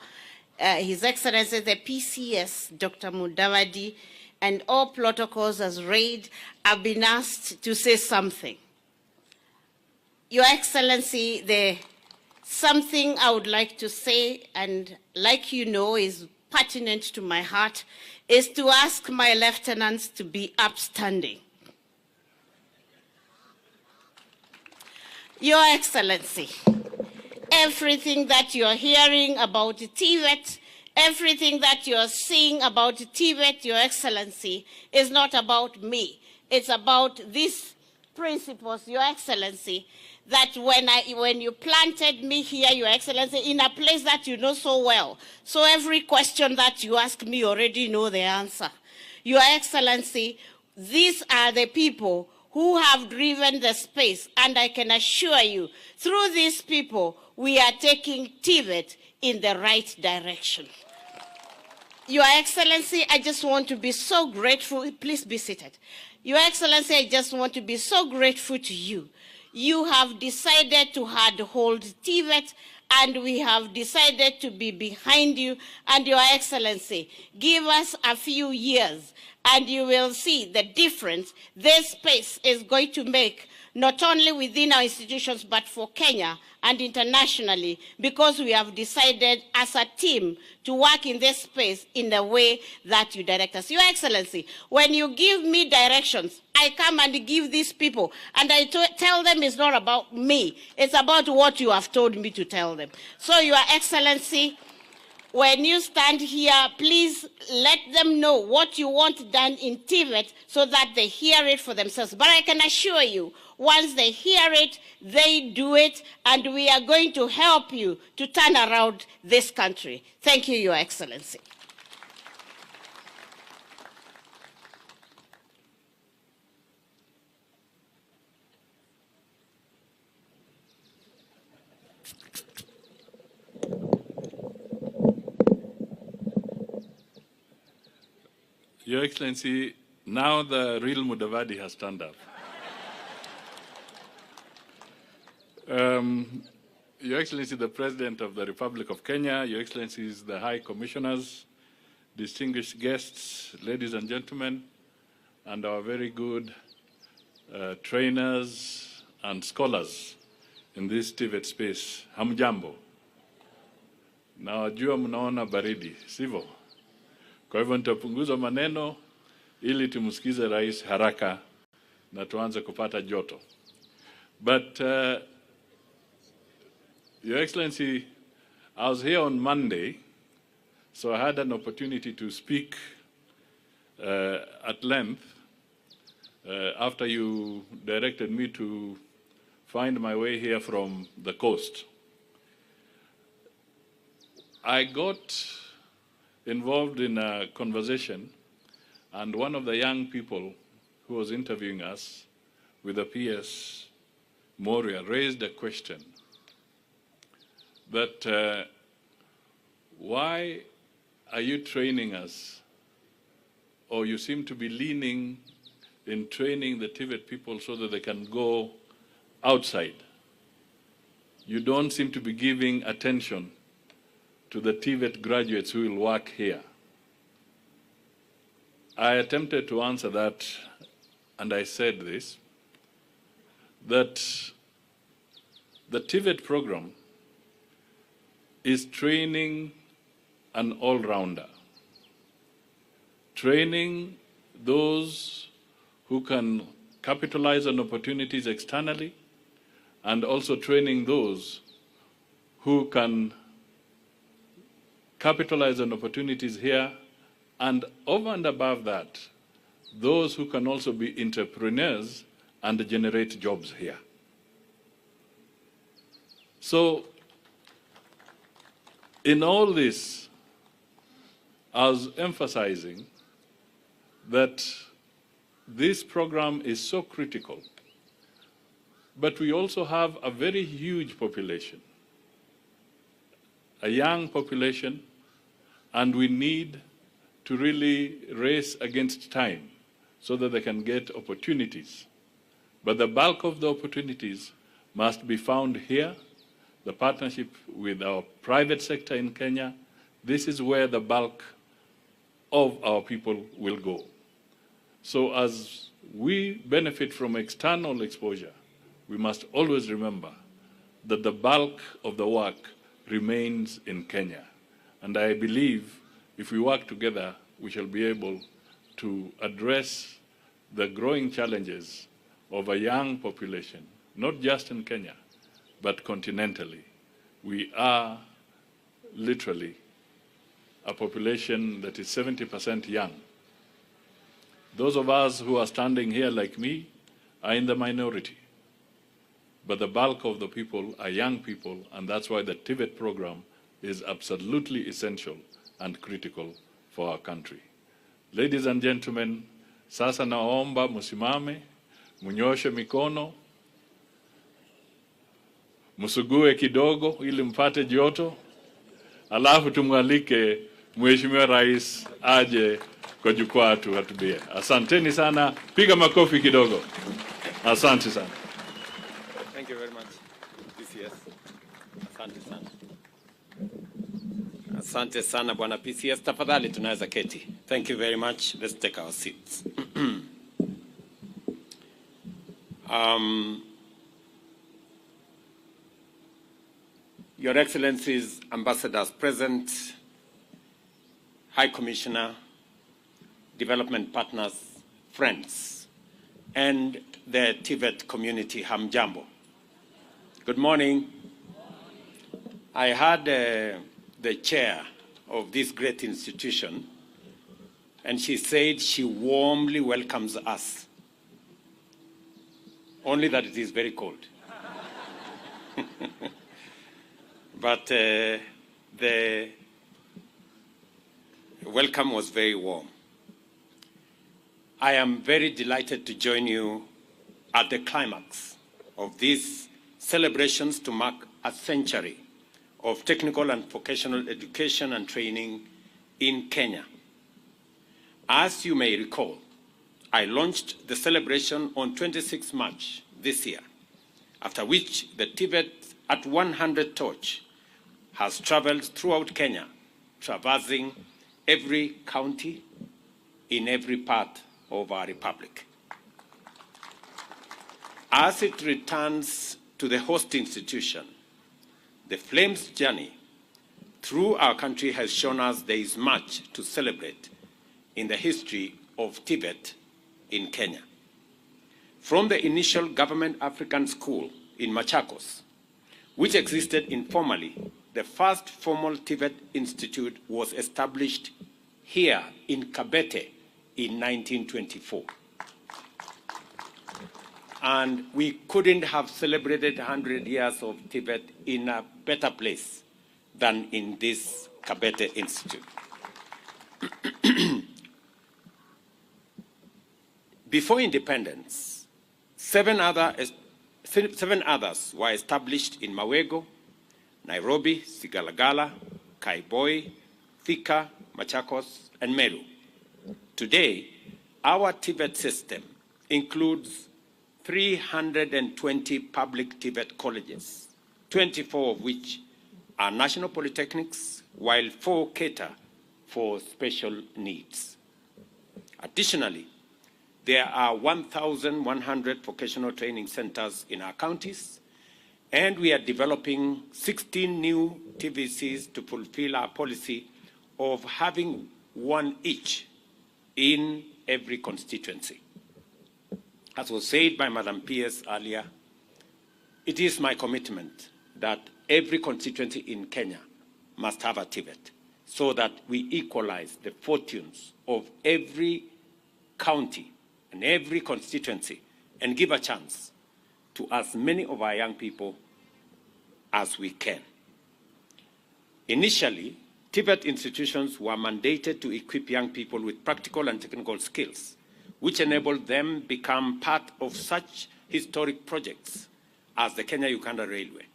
His Excellency, the PCS, Dr. Mudavadi, and all protocols as read, have been asked to say something. Your Excellency, something I would like to say, and like you know, is pertinent to my heart, is to ask my lieutenants to be upstanding. Your Excellency, everything that you're hearing about TVET, everything that you're seeing about TVET, Your Excellency, is not about me. It's about these principles, Your Excellency, that when you planted me here, Your Excellency, in a place that you know so well, so every question that you ask me, you already know the answer. Your Excellency, these are the people who have driven the space, and I can assure you, through these people, we are taking TVET in the right direction. Your Excellency, I just want to be so grateful. Please be seated. Your Excellency, I just want to be so grateful to you. You have decided to hold TVET, and we have decided to be behind you. And Your Excellency, give us a few years, and you will see the difference this space is going to make, not only within our institutions, but for Kenya and internationally, because we have decided as a team to work in this space in the way that you direct us. Your Excellency, when you give me directions, I come and give these people, and I tell them it's not about me, it's about what you have told me to tell them. So, Your Excellency, when you stand here, please let them know what you want done in TVET so that they hear it for themselves. But I can assure you, once they hear it, they do it, and we are going to help you to turn around this country. Thank you, Your Excellency. Your Excellency, now the real Mudavadi has turned up. Your Excellency, the President of the Republic of Kenya, Your Excellencies, the High Commissioners, distinguished guests, ladies and gentlemen, and our very good trainers and scholars in this TVET space. Hamjambo. Nawajua mnaona baridi, sivyo? Kwa hivyo nitapunguza maneno ili tumsikize rais haraka na tuanze kupata joto. But Your Excellency, I was here on Monday, so I had an opportunity to speak at length after you directed me to find my way here from the coast. I got involved in a conversation, and one of the young people who was interviewing us with the PS Moria raised a question that why are you training us, or you seem to be leaning in training the TVET people so that they can go outside. You don't seem to be giving attention to the TVET graduates who will work here. I attempted to answer that, and I said this, that the TVET program is training an all-rounder, training those who can capitalize on opportunities externally, and also training those who can capitalize on opportunities here, and over and above that, those who can also be entrepreneurs and generate jobs here. So, in all this, I was emphasizing that this program is so critical, but we also have a very huge population, a young population, and we need to really race against time so that they can get opportunities. But the bulk of the opportunities must be found here, the partnership with our private sector in Kenya. This is where the bulk of our people will go. So as we benefit from external exposure, we must always remember that the bulk of the work remains in Kenya. And I believe if we work together, we shall be able to address the growing challenges of a young population, not just in Kenya, but continentally. We are literally a population that is 70% young. Those of us who are standing here like me are in the minority. But the bulk of the people are young people, and that's why the TVET program is absolutely essential and critical for our country. Ladies and gentlemen, sasa naomba musimame, munyoshe mikono, musugue kidogo ili mpate joto, alafu tumwalike Mheshimiwa Rais aje kwa jukwaa tuhutubie. Asanteni sana, piga makofi kidogo. Asante sana. Thank you very much. PCS. Asante sana. Asante sana Bwana PCS. Tafadhali tunaweza keti. Thank you very much. Let's take our seats. Your Excellencies, ambassadors present, High Commissioner, development partners, friends, and the TVET community, Hamjambo. Good morning. I heard the chair of this great institution, and she said she warmly welcomes us, only that it is very cold. But the welcome was very warm. I am very delighted to join you at the climax of these celebrations to mark a century of technical and vocational education and training in Kenya. As you may recall, I launched the celebration on 26 March this year, after which the TVET at 100 torch has traveled throughout Kenya, traversing every county in every part of our republic. As it returns to the host institution, the Flame's journey through our country has shown us there is much to celebrate in the history of TVET in Kenya. From the initial government African school in Machakos, which existed informally, the first formal TVET institute was established here in Kabete in 1924. And we couldn't have celebrated 100 years of TVET in a better place than in this Kabete Institute. Before independence, seven others were established in Mawego, Nairobi, Sigalagala, Kaiboi, Thika, Machakos, and Meru. Today, our TVET system includes 320 public TVET colleges, 24 of which are national polytechnics, while 4 cater for special needs. Additionally, there are 1,100 vocational training centers in our counties, and we are developing 16 new TVCs to fulfill our policy of having one each in every constituency. As was said by Madam PS earlier, it is my commitment that every constituency in Kenya must have a TVET so that we equalize the fortunes of every county and every constituency and give a chance to as many of our young people as we can. Initially, TVET institutions were mandated to equip young people with practical and technical skills, which enabled them become part of such historic projects as the Kenya-Uganda Railway.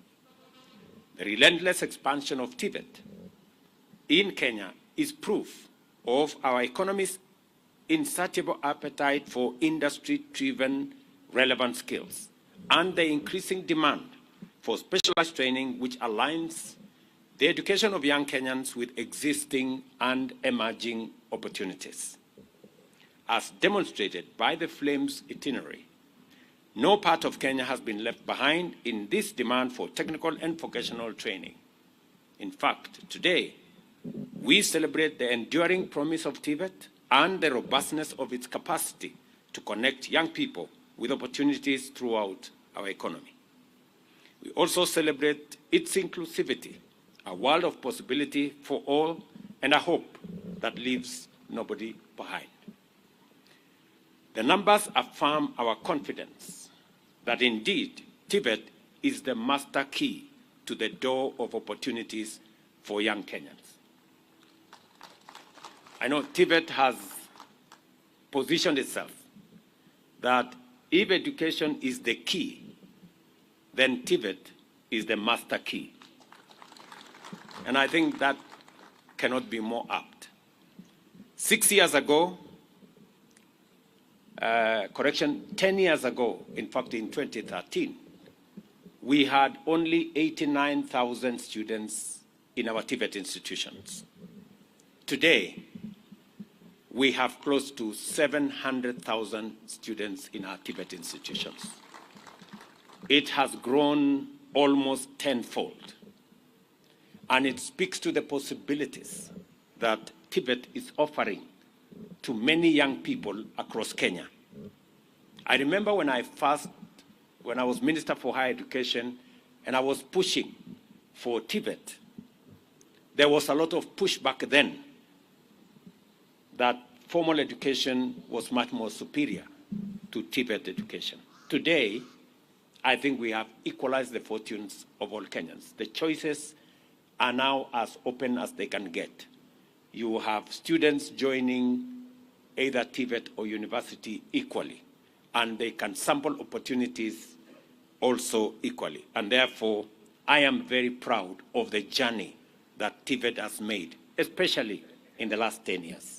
The relentless expansion of TVET in Kenya is proof of our economy's insatiable appetite for industry-driven relevant skills and the increasing demand for specialized training which aligns the education of young Kenyans with existing and emerging opportunities. As demonstrated by the Flames itinerary, no part of Kenya has been left behind in this demand for technical and vocational training. In fact, today, we celebrate the enduring promise of TVET and the robustness of its capacity to connect young people with opportunities throughout our economy. We also celebrate its inclusivity, a world of possibility for all, and a hope that leaves nobody behind. The numbers affirm our confidence that indeed TVET is the master key to the door of opportunities for young Kenyans. I know TVET has positioned itself that if education is the key, then TVET is the master key. And I think that cannot be more apt. 6 years ago, 10 years ago, in fact in 2013, we had only 89,000 students in our TVET institutions. Today, we have close to 700,000 students in our TVET institutions. it has grown almost tenfold. And it speaks to the possibilities that TVET is offering to many young people across Kenya. I remember when I was Minister for Higher Education and I was pushing for TVET, there was a lot of pushback then that formal education was much more superior to TVET education. Today, I think we have equalized the fortunes of all Kenyans. The choices are now as open as they can get. You have students joining either TVET or university equally, and they can sample opportunities also equally. And therefore, I am very proud of the journey that TVET has made, especially in the last 10 years.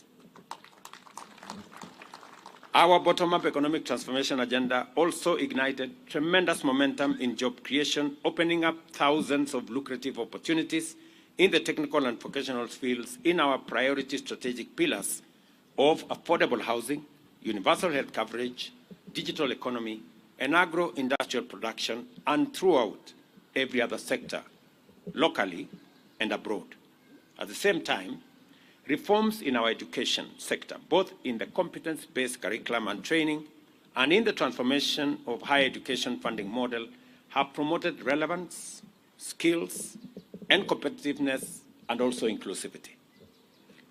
Our bottom-up economic transformation agenda also ignited tremendous momentum in job creation, opening up thousands of lucrative opportunities in the technical and vocational fields in our priority strategic pillars of affordable housing, universal health coverage, digital economy, and agro-industrial production, and throughout every other sector, locally and abroad. At the same time, reforms in our education sector, both in the competence-based curriculum and training and in the transformation of higher education funding model, have promoted relevance, skills, and competitiveness, and also inclusivity.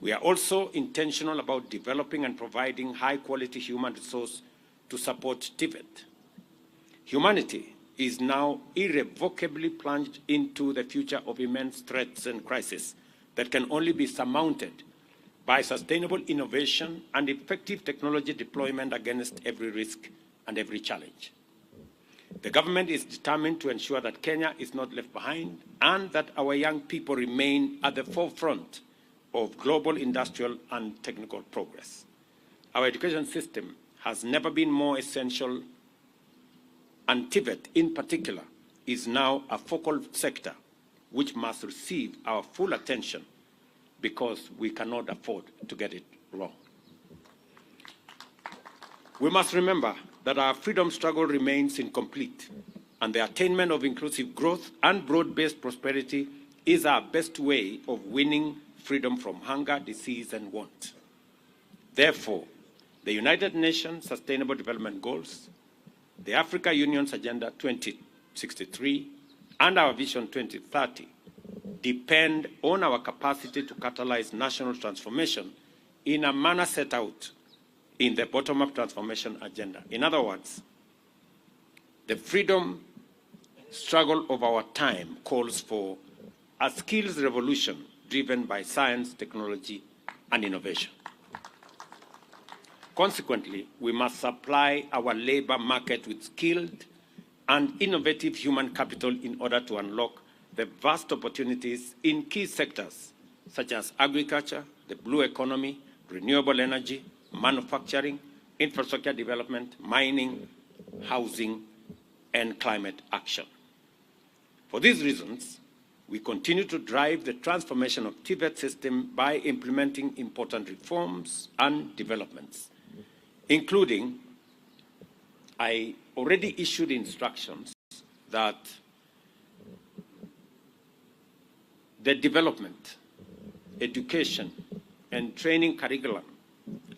We are also intentional about developing and providing high-quality human resource to support TVET. Humanity is now irrevocably plunged into the future of immense threats and crises that can only be surmounted by sustainable innovation and effective technology deployment against every risk and every challenge. The government is determined to ensure that Kenya is not left behind and that our young people remain at the forefront of global industrial and technical progress. Our education system has never been more essential, and TVET in particular is now a focal sector which must receive our full attention because we cannot afford to get it wrong. We must remember that our freedom struggle remains incomplete, and the attainment of inclusive growth and broad-based prosperity is our best way of winning freedom from hunger, disease, and want. Therefore, the United Nations Sustainable Development Goals, the Africa Union's Agenda 2063, and our Vision 2030 depend on our capacity to catalyze national transformation in a manner set out in the bottom-up transformation agenda. In other words, the freedom struggle of our time calls for a skills revolution driven by science, technology, and innovation. Consequently, we must supply our labor market with skilled and innovative human capital in order to unlock the vast opportunities in key sectors such as agriculture, the blue economy, renewable energy, manufacturing, infrastructure development, mining, housing, and climate action. For these reasons, we continue to drive the transformation of TVET system by implementing important reforms and developments, including, I already issued instructions that the Development, Education, and Training Curriculum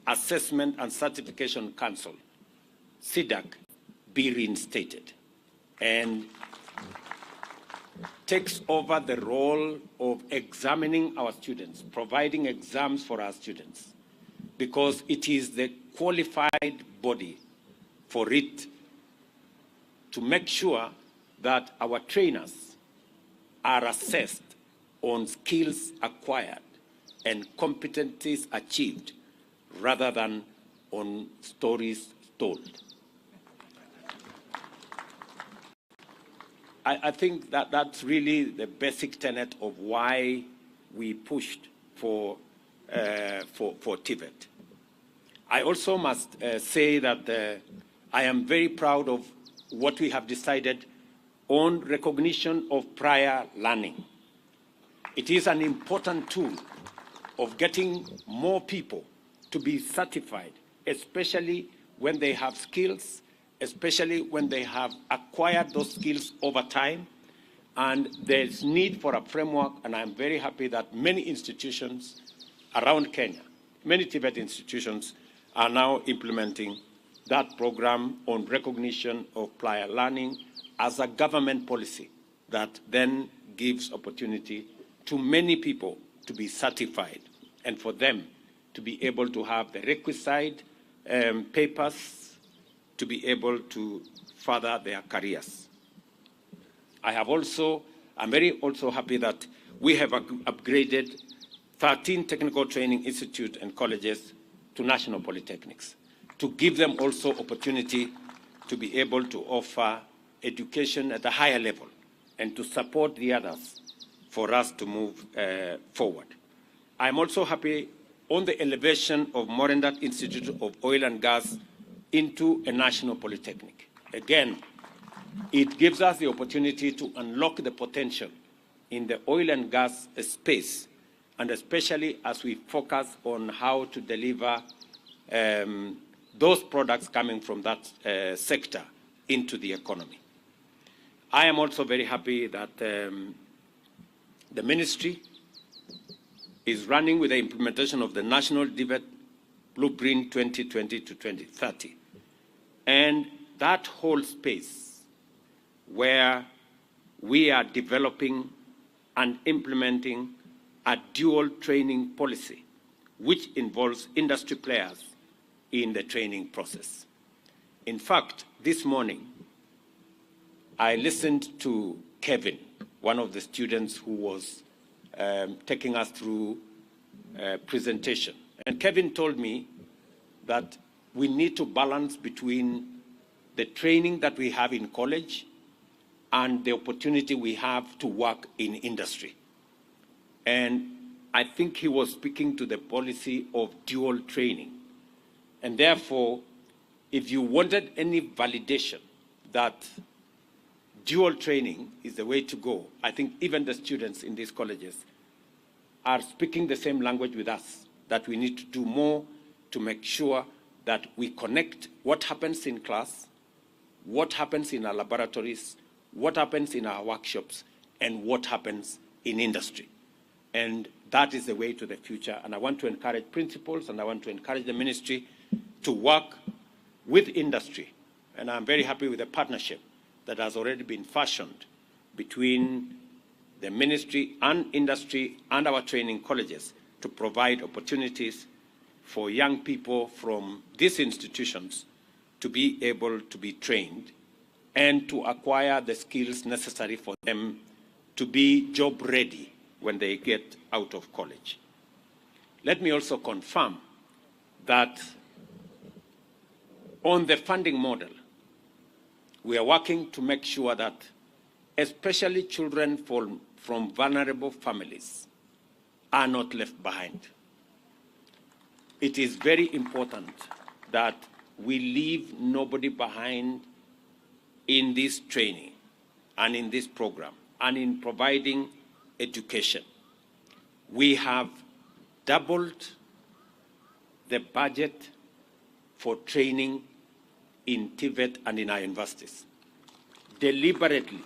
Assessment and Certification Council, CDAC, be reinstated and takes over the role of examining our students, providing exams for our students, because it is the qualified body for it to make sure that our trainers are assessed on skills acquired and competencies achieved rather than on stories told. I think that that's really the basic tenet of why we pushed for TVET. I also must say that I am very proud of what we have decided on recognition of prior learning. It is an important tool of getting more people to be certified, especially when they have skills, especially when they have acquired those skills over time. And there's need for a framework, and I'm very happy that many institutions around Kenya, many TVET institutions, are now implementing that program on recognition of prior learning as a government policy that then gives opportunity to many people to be certified and for them to be able to have the requisite papers to be able to further their careers. I'm very happy that we have upgraded 13 technical training institutes and colleges to national polytechnics to give them also opportunity to be able to offer education at a higher level and to support the others for us to move forward. I'm also happy on the elevation of Morendat Institute of Oil and Gas into a national polytechnic. Again, it gives us the opportunity to unlock the potential in the oil and gas space, and especially as we focus on how to deliver those products coming from that sector into the economy. I am also very happy that the ministry is running with the implementation of the National TVET Blueprint 2020 to 2030. And that whole space where we are developing and implementing a dual training policy, which involves industry players in the training process. In fact, this morning, I listened to Kevin, one of the students who was taking us through a presentation. And Kevin told me that we need to balance between the training that we have in college and the opportunity we have to work in industry. And I think he was speaking to the policy of dual training. And therefore, if you wanted any validation that dual training is the way to go, I think even the students in these colleges are speaking the same language with us, that we need to do more to make sure that we connect what happens in class, what happens in our laboratories, what happens in our workshops, and what happens in industry. And that is the way to the future. And I want to encourage principals, and I want to encourage the ministry to work with industry. And I'm very happy with the partnership that has already been fashioned between the ministry and industry and our training colleges to provide opportunities for young people from these institutions to be able to be trained and to acquire the skills necessary for them to be job ready when they get out of college. Let me also confirm that on the funding model, we are working to make sure that especially children from vulnerable families are not left behind. It is very important that we leave nobody behind in this training and in this program and in providing education. We have doubled the budget for training in TVET and in our universities, deliberately,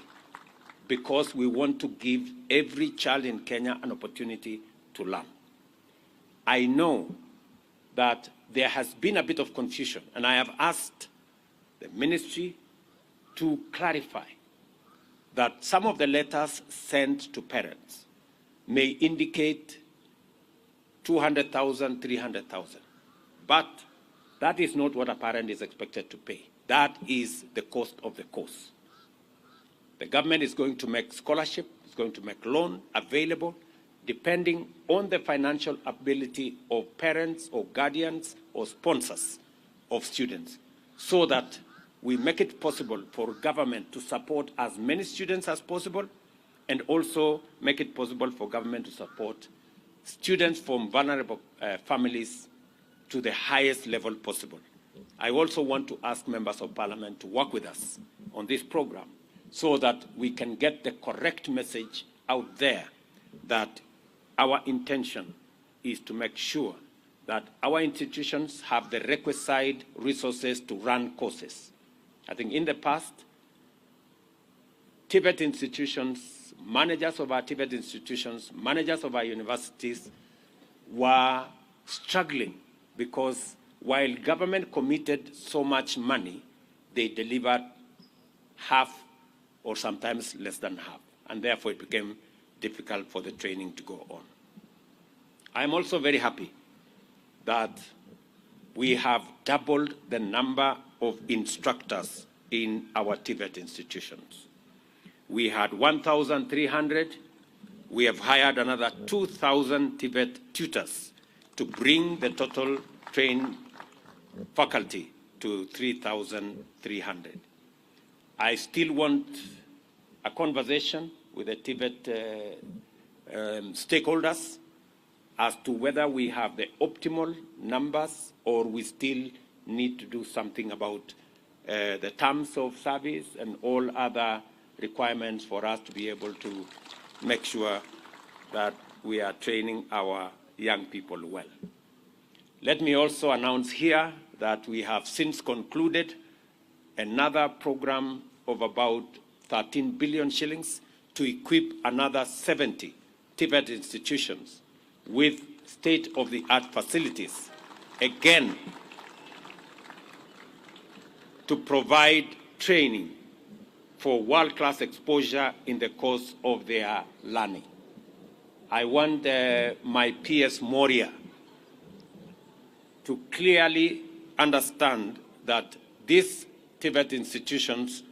because we want to give every child in Kenya an opportunity to learn. I know that there has been a bit of confusion, and I have asked the ministry to clarify that some of the letters sent to parents may indicate 200,000, 300,000. But that is not what a parent is expected to pay. That is the cost of the course. The government is going to make scholarship, it's going to make loan available, depending on the financial ability of parents or guardians or sponsors of students, so that we make it possible for government to support as many students as possible, and also make it possible for government to support students from vulnerable families to the highest level possible. I also want to ask members of parliament to work with us on this program so that we can get the correct message out there that our intention is to make sure that our institutions have the requisite resources to run courses I think in the past, TVET institutions, managers of our TVET institutions, managers of our universities were struggling because while government committed so much money, they delivered half or sometimes less than half, and therefore it became difficult for the training to go on. I'm also very happy that we have doubled the number of instructors in our TVET institutions. We had 1,300. We have hired another 2,000 TVET tutors to bring the total trained faculty to 3,300. I still want a conversation with the TVET stakeholders as to whether we have the optimal numbers or we still need to do something about the terms of service and all other requirements for us to be able to make sure that we are training our young people well. Let me also announce here that we have since concluded another program of about 13 billion shillings to equip another 70 TVET institutions with state-of-the-art facilities, again, to provide training for world-class exposure in the course of their learning. I want my PS Moria to clearly understand that these TVET institutions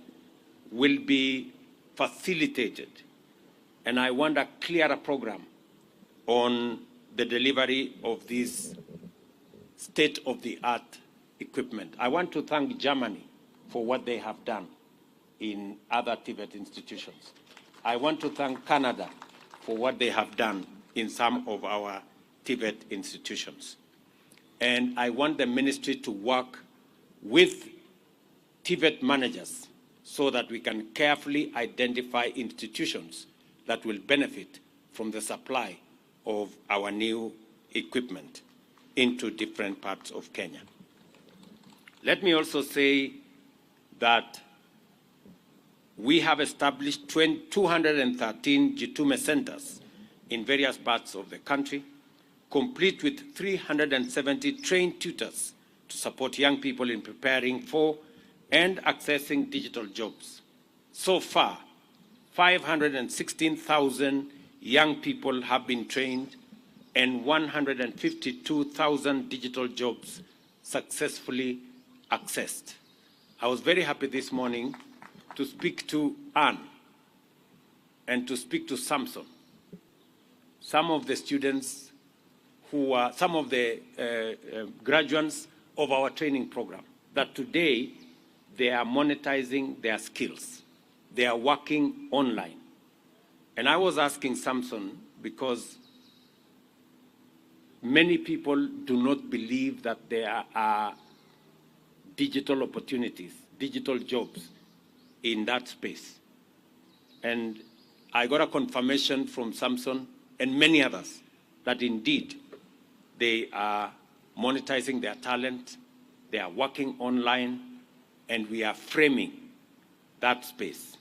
will be facilitated, and I want a clearer program on the delivery of this state-of-the-art equipment. I want to thank Germany for what they have done in other TVET institutions. I want to thank Canada for what they have done in some of our TVET institutions. And I want the ministry to work with TVET managers so that we can carefully identify institutions that will benefit from the supply of our new equipment into different parts of Kenya. Let me also say that we have established 213 Jitume centers in various parts of the country, complete with 370 trained tutors to support young people in preparing for and accessing digital jobs. So far, 516,000 young people have been trained and 152,000 digital jobs successfully accessed. I was very happy this morning to speak to Anne and to speak to Samson, some of the students who are, some of the graduates of our training program, that today they are monetizing their skills. They are working online. And I was asking Samson because many people do not believe that there are digital opportunities, digital jobs in that space. And I got a confirmation from Samson and many others that indeed they are monetizing their talent, they are working online, and we are framing that space.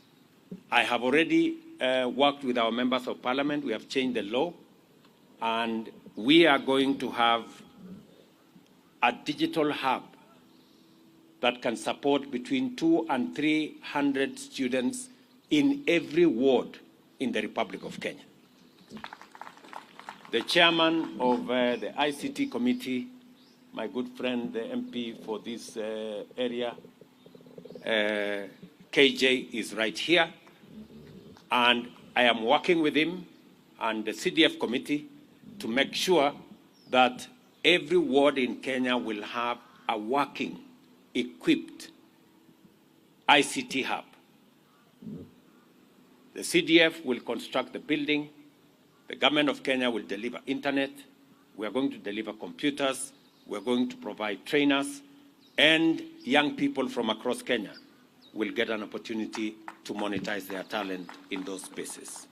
I have already worked with our members of parliament. We have changed the law, and we are going to have a digital hub that can support between 200 and 300 students in every ward in the Republic of Kenya. The chairman of the ICT committee, my good friend, the MP for this area, KJ, is right here. And I am working with him and the CDF committee to make sure that every ward in Kenya will have a working, equipped ICT hub. The CDF will construct the building. The government of Kenya will deliver internet. We are going to deliver computers. We are going to provide trainers. And young people from across Kenya will get an opportunity to monetize their talent in those spaces.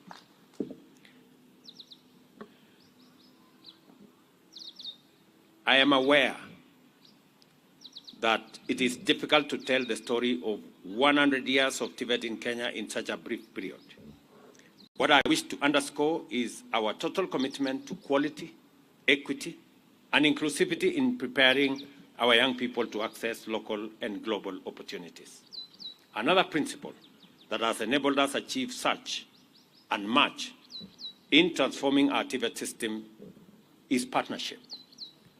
I am aware that it is difficult to tell the story of 100 years of TVET in Kenya in such a brief period. What I wish to underscore is our total commitment to quality, equity, and inclusivity in preparing our young people to access local and global opportunities. Another principle that has enabled us achieve such and much in transforming our TVET system is partnership.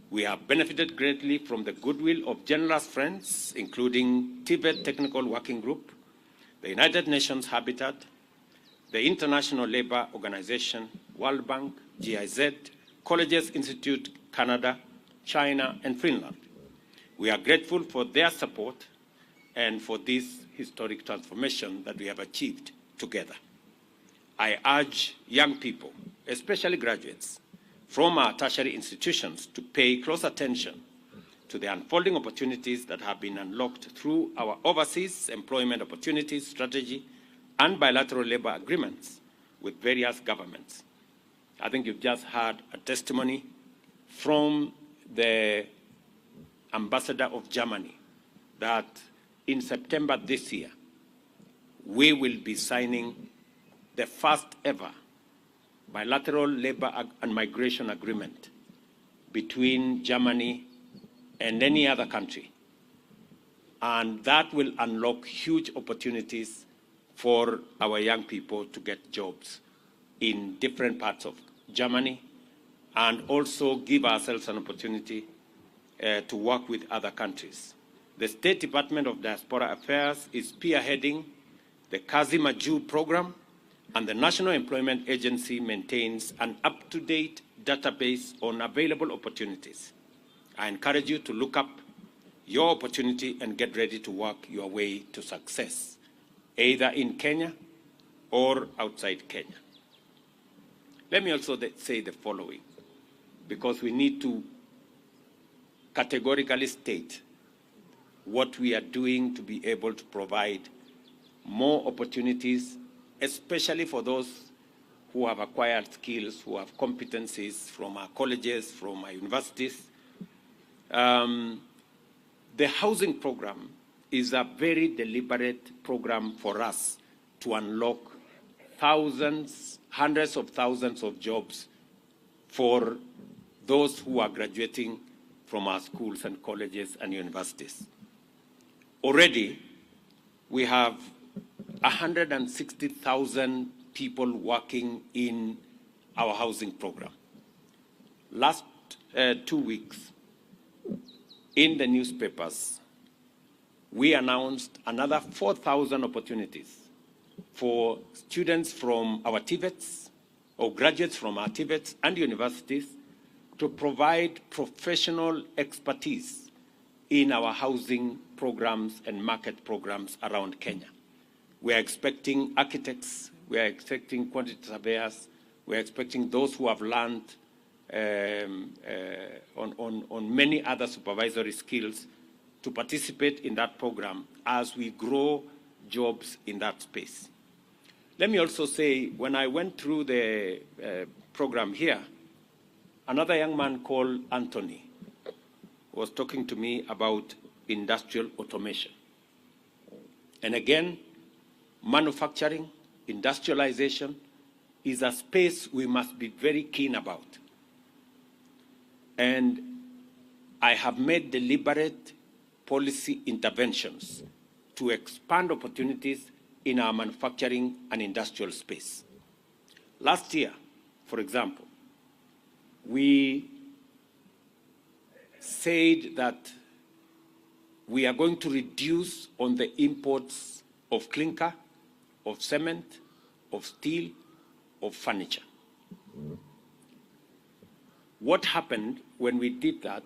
We have benefited greatly from the goodwill of generous friends, including TVET Technical Working Group, the United Nations Habitat, the International Labour Organization, World Bank, GIZ, Colleges Institute Canada, China, and Finland. We are grateful for their support and for this historic transformation that we have achieved together. I urge young people, especially graduates, from our tertiary institutions to pay close attention to the unfolding opportunities that have been unlocked through our overseas employment opportunities strategy and bilateral labor agreements with various governments. I think you've just heard a testimony from the ambassador of Germany that in September this year, we will be signing the first ever bilateral labor and migration agreement between Germany and any other country. And that will unlock huge opportunities for our young people to get jobs in different parts of Germany, and also give ourselves an opportunity to work with other countries. The State Department of Diaspora Affairs is spearheading the Kazi Maju program, and the National Employment Agency maintains an up-to-date database on available opportunities. I encourage you to look up your opportunity and get ready to work your way to success, either in Kenya or outside Kenya. Let me also say the following, because we need to categorically state what we are doing to be able to provide more opportunities, especially for those who have acquired skills, who have competencies from our colleges, from our universities. The housing program is a very deliberate program for us to unlock thousands, hundreds of thousands of jobs for those who are graduating from our schools and colleges and universities. Already, we have 160,000 people working in our housing program. Last 2 weeks, in the newspapers, we announced another 4,000 opportunities for students from our TVETs or graduates from our TVETs and universities to provide professional expertise in our housing programs and market programs around Kenya. We are expecting architects, we are expecting quantity surveyors, we are expecting those who have learned on many other supervisory skills to participate in that program as we grow jobs in that space. Let me also say, when I went through the program here, another young man called Anthony was talking to me about industrial automation. And again, manufacturing, industrialization is a space we must be very keen about. And I have made deliberate policy interventions to expand opportunities in our manufacturing and industrial space. Last year, for example, we said that we are going to reduce on the imports of clinker, of cement, of steel, of furniture. What happened when we did that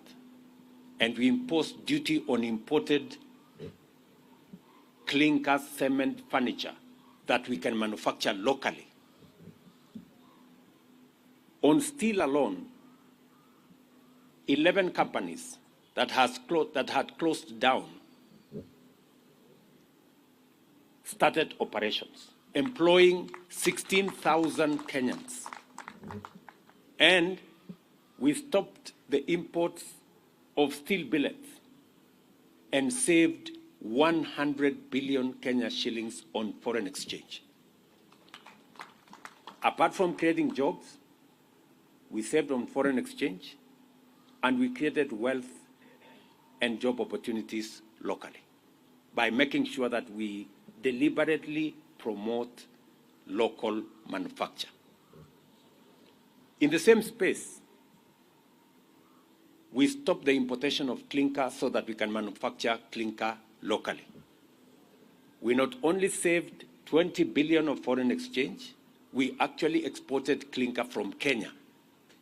and we imposed duty on imported clinker, cement, furniture that we can manufacture locally? On steel alone, 11 companies that had closed down started operations, employing 16,000 Kenyans. And we stopped the imports of steel billets and saved 100 billion Kenya shillings on foreign exchange. Apart from creating jobs, we saved on foreign exchange, and we created wealth and job opportunities locally by making sure that we deliberately promote local manufacture. In the same space, we stopped the importation of clinker so that we can manufacture clinker locally. We not only saved 20 billion of foreign exchange, we actually exported clinker from Kenya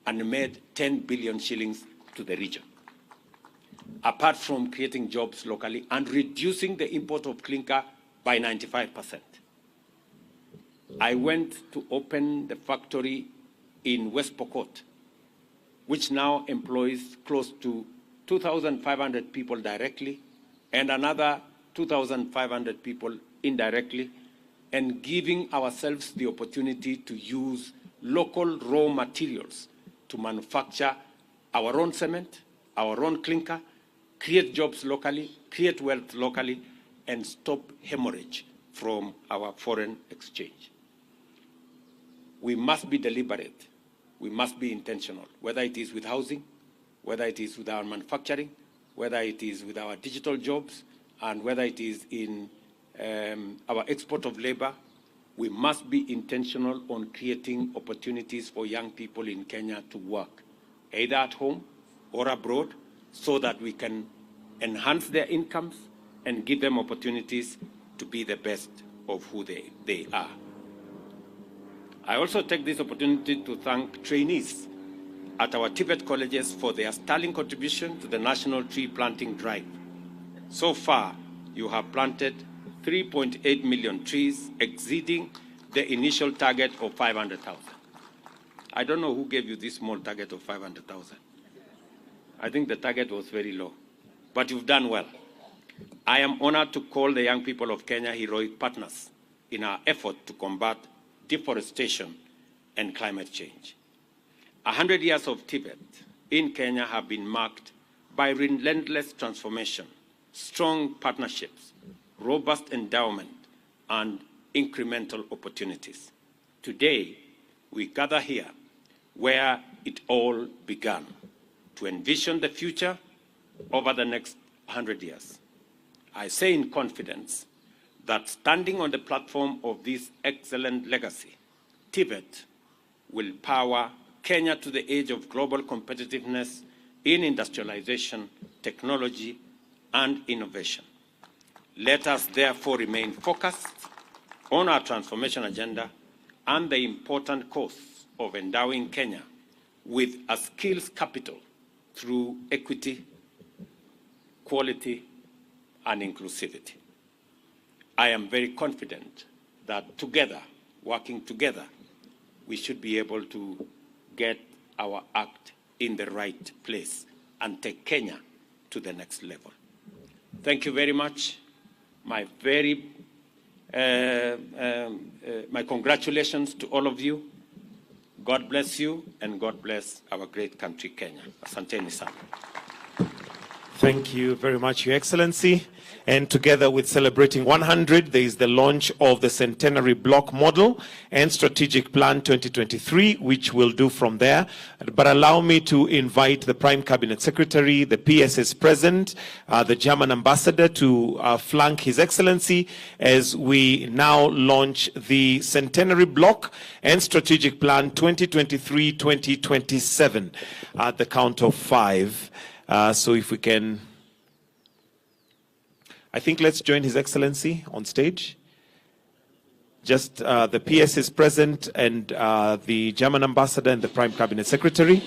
and made 10 billion shillings to the region. Apart from creating jobs locally and reducing the import of clinker by 95%. I went to open the factory in West Pokot, which now employs close to 2,500 people directly and another 2,500 people indirectly, and giving ourselves the opportunity to use local raw materials to manufacture our own cement, our own clinker, create jobs locally, create wealth locally, and stop hemorrhage from our foreign exchange. We must be deliberate. We must be intentional, whether it is with housing, whether it is with our manufacturing, whether it is with our digital jobs, and whether it is in our export of labor. We must be intentional on creating opportunities for young people in Kenya to work, either at home or abroad, so that we can enhance their incomes and give them opportunities to be the best of who they are. I also take this opportunity to thank trainees at our TVET colleges for their sterling contribution to the National Tree Planting Drive. So far, you have planted 3.8 million trees, exceeding the initial target of 500,000. I don't know who gave you this small target of 500,000. I think the target was very low, but you've done well. I am honored to call the young people of Kenya heroic partners in our effort to combat deforestation and climate change. 100 years of TVET in Kenya have been marked by relentless transformation, strong partnerships, robust endowment, and incremental opportunities. Today, we gather here where it all began, to envision the future over the next 100 years. I say in confidence that standing on the platform of this excellent legacy, TVET will power Kenya to the age of global competitiveness in industrialization, technology, and innovation. Let us therefore remain focused on our transformation agenda and the important cause of endowing Kenya with a skills capital through equity, quality, and inclusivity. I am very confident that together, working together, we should be able to get our act in the right place and take Kenya to the next level. Thank you very much. My congratulations to all of you. God bless you, and God bless our great country, Kenya. Asanteni sana. Thank you very much, Your Excellency. And together with celebrating 100, there is the launch of the Centenary Block Model and Strategic Plan 2023, which we'll do from there. But allow me to invite the Prime Cabinet Secretary, the PSS President, the German Ambassador to flank His Excellency as we now launch the Centenary Block and Strategic Plan 2023-2027 at the count of 5. So if we can, I think let's join His Excellency on stage. Just the PS is present, and the German Ambassador and the Prime Cabinet Secretary.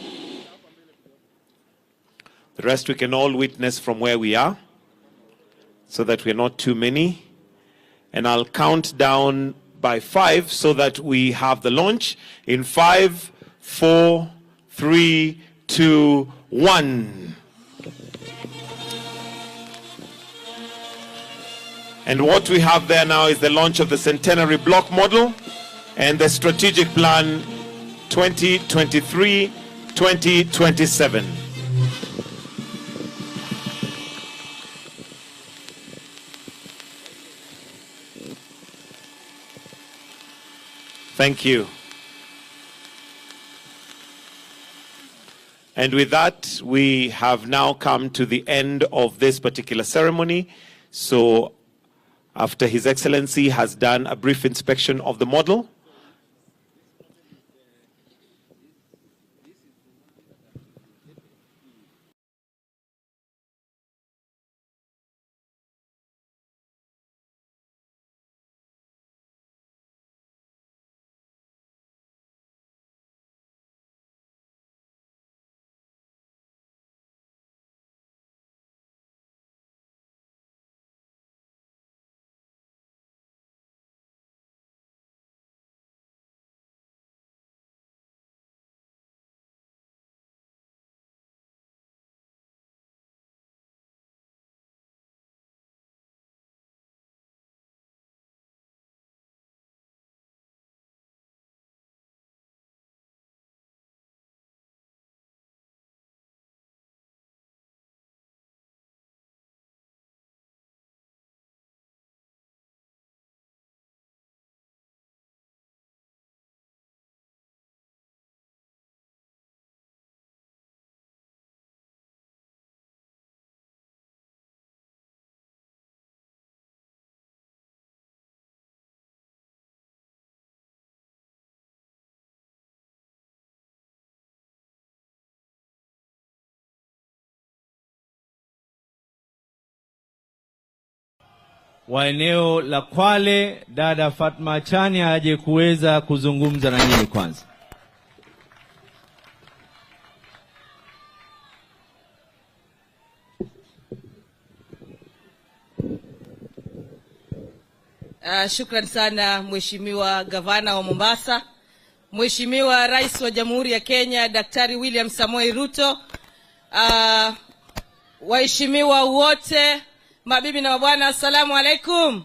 The rest we can all witness from where we are, so that we're not too many. And I'll count down by 5 so that we have the launch in 5, 4, 3, 2, 1. And what we have there now is the launch of the Centenary Block Model and the Strategic Plan 2023-2027. Thank you. And with that, we have now come to the end of this particular ceremony. So after His Excellency has done a brief inspection of the model, wa eneo la Kwale, dada Fatma Chanya aje kuweza kuzungumza na nyinyi kwanza. Shukrani sana Mheshimiwa Gavana wa Mombasa, Mheshimiwa Rais wa Jamhuri ya Kenya Daktari William Samoei Ruto, waheshimiwa wote, mabibi na mabwana, assalamu alaikum.